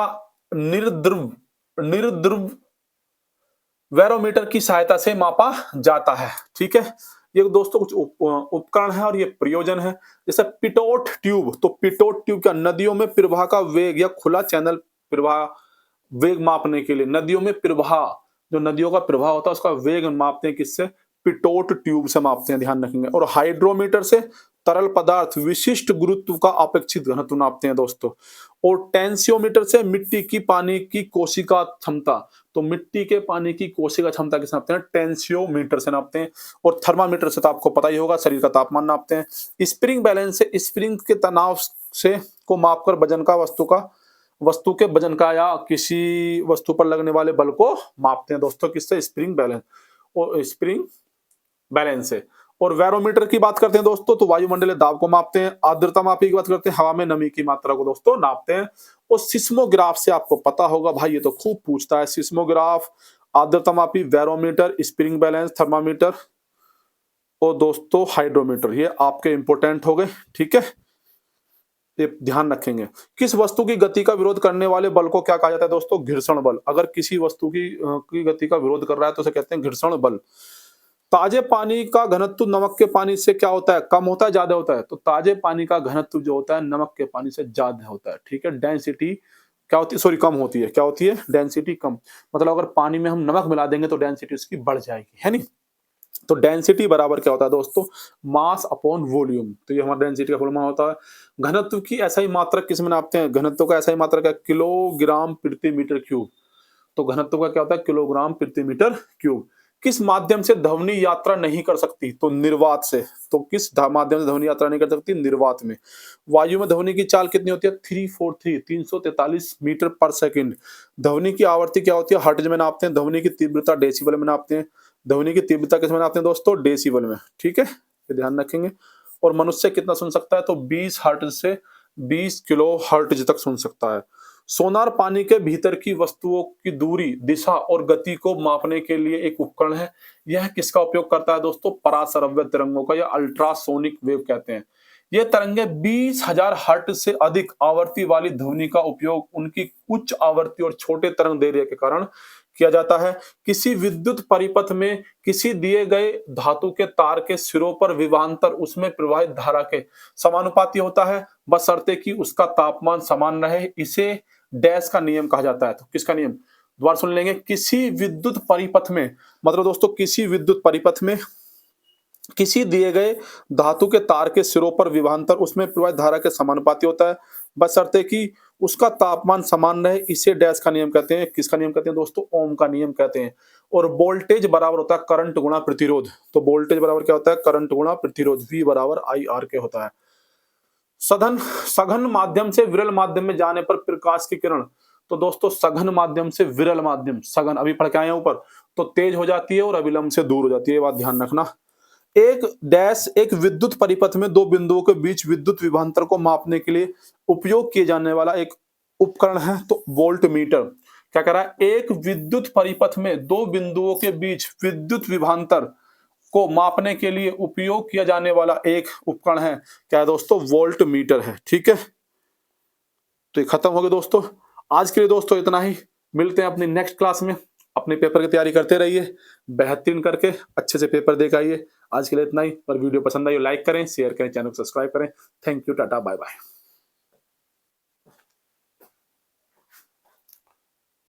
निर्द्रव बैरोमीटर की सहायता से मापा जाता है। ठीक है। ये दोस्तों कुछ उपकरण है और ये प्रयोजन है। जैसे पिटोट ट्यूब, तो पिटोट ट्यूब क्या? नदियों में प्रवाह का वेग या खुला चैनल प्रवाह वेग मापने के लिए, नदियों में प्रवाह, जो नदियों का प्रवाह होता है उसका वेग मापते हैं किससे? पिटोट ट्यूब से मापते हैं। ध्यान रखेंगे। और हाइड्रोमीटर से तरल पदार्थ विशिष्ट गुरुत्व का अपेक्षित घनत्व नापते हैं दोस्तों। और टेंसियोमीटर से मिट्टी की पानी की कोशिका क्षमता, तो मिट्टी के पानी की कोशिका क्षमता किसे नापते हैं? टेंसियोमीटर से नापते हैं। और थर्मामीटर से तो आपको पता ही होगा, शरीर का तापमान नापते हैं। स्प्रिंग बैलेंस से स्प्रिंग के तनाव से को मापकर वस्तु के वजन का या किसी वस्तु पर लगने वाले बल को मापते हैं दोस्तों। किससे? स्प्रिंग बैलेंस और स्प्रिंग बैलेंस से। और बैरोमीटर की बात करते हैं दोस्तों, तो वायुमंडलीय दाब को मापते हैं। आर्द्रता मापी की बात करते हैं, हवा में नमी की मात्रा को दोस्तों नापते हैं। और सिस्मोग्राफ से आपको पता होगा भाई, ये तो खूब पूछता है। सिस्मोग्राफ, आर्द्रता मापी, बैरोमीटर, स्प्रिंग बैलेंस, थर्मामीटर और दोस्तों हाइड्रोमीटर, ये आपके इंपोर्टेंट हो गए। ठीक है, ये ध्यान रखेंगे। किस वस्तु की गति का विरोध करने वाले बल को क्या कहा जाता है दोस्तों? घर्षण बल। अगर किसी वस्तु की गति का विरोध कर रहा है तो उसे कहते हैं घर्षण बल। ताजे पानी का घनत्व नमक के पानी से क्या होता है? कम होता है, ज्यादा होता है? तो ताजे पानी का घनत्व जो होता है नमक के पानी से ज्यादा होता है। ठीक है। डेंसिटी क्या होती है? सॉरी, कम होती है। क्या होती है? डेंसिटी कम। मतलब अगर पानी में हम नमक मिला देंगे तो डेंसिटी उसकी बढ़ जाएगी, है नहीं? तो डेंसिटी बराबर क्या होता है दोस्तों? Mass upon volume. तो ये हमारा डेंसिटी का फॉर्मूला होता है। घनत्व की ऐसा ही मात्रक किस में नापते हैं? घनत्व का ऐसा ही मात्रक है किलोग्राम प्रति मीटर क्यूब। तो घनत्व का क्या होता है? किलोग्राम प्रति मीटर क्यूब। किस माध्यम से ध्वनि यात्रा नहीं कर सकती? तो निर्वात से। तो किस माध्यम से ध्वनि यात्रा नहीं कर सकती? निर्वात में। वायु में ध्वनि की चाल कितनी होती है? 343 मीटर पर सेकंड। ध्वनि की आवृत्ति क्या होती है? हर्ट्ज में नापते हैं। ध्वनि की तीव्रता डेसिबल में नापते हैं। ध्वनि की तीव्रता किस में नापते हैं दोस्तों? डेसिबल में। ठीक है, ये ध्यान रखेंगे। और मनुष्य कितना सुन सकता है? तो 20 हर्ट्ज से 20 किलो हर्ट्ज तक सुन सकता है। सोनार पानी के भीतर की वस्तुओं की दूरी, दिशा और गति को मापने के लिए एक उपकरण है। यह किसका उपयोग करता है दोस्तों? पराश्रव्य तरंगों का, या अल्ट्रासोनिक वेव कहते हैं। ये तरंगे 20,000 हर्ट्ज से अधिक आवृत्ति वाली ध्वनि का उपयोग उनकी उच्च आवृत्ति और छोटे तरंग दैर्ध्य के कारण किया जाता है। किसी विद्युत परिपथ में किसी दिए गए धातु के तार के सिरों पर विभवांतर उसमें प्रवाहित धारा के समानुपाती होता है, बशर्ते कि उसका तापमान समान रहे। इसे डैश का नियम कहा जाता है। तो किसका नियम? दोबारा सुन लेंगे, किसी विद्युत परिपथ में, मतलब दोस्तों किसी विद्युत परिपथ में किसी दिए गए धातु के तार के सिरों पर विभवांतर उसमें प्रवाहित धारा के समानुपाती होता है, बशर्ते कि उसका तापमान समान रहे। इसे डैश का नियम कहते हैं। किसका नियम कहते हैं दोस्तों? ओम का नियम कहते हैं। और वोल्टेज बराबर होता है करंट गुणा प्रतिरोध। तो वोल्टेज बराबर क्या होता है? करंट गुणा प्रतिरोध, V बराबर IR के होता है। सघन सघन माध्यम से विरल माध्यम में जाने पर प्रकाश की किरण, तो दोस्तों सघन माध्यम से विरल माध्यम, सघन अभी पढ़ के आए हैं ऊपर, तो तेज हो जाती है और अविलंब से दूर हो जाती है, ये बात ध्यान रखना। एक डैश एक विद्युत परिपथ में दो बिंदुओं के बीच विद्युत विभवांतर को मापने के लिए उपयोग किए जाने वाला एक उपकरण है, तो वोल्ट मीटर। क्या कह रहा है? एक विद्युत परिपथ में दो बिंदुओं के बीच विद्युत विभवांतर को मापने के लिए उपयोग किया जाने वाला एक उपकरण है, क्या है दोस्तों? वोल्ट मीटर है। ठीक है, तो ये खत्म हो गया दोस्तों। आज के लिए दोस्तों इतना ही। मिलते हैं अपनी नेक्स्ट क्लास में। अपने पेपर की तैयारी करते रहिए, बेहतरीन करके अच्छे से पेपर दे के आइए। आज के लिए इतना ही। पर वीडियो पसंद आई लाइक करें, शेयर करें, चैनल को सब्सक्राइब करें। Thank you, tata, bye bye.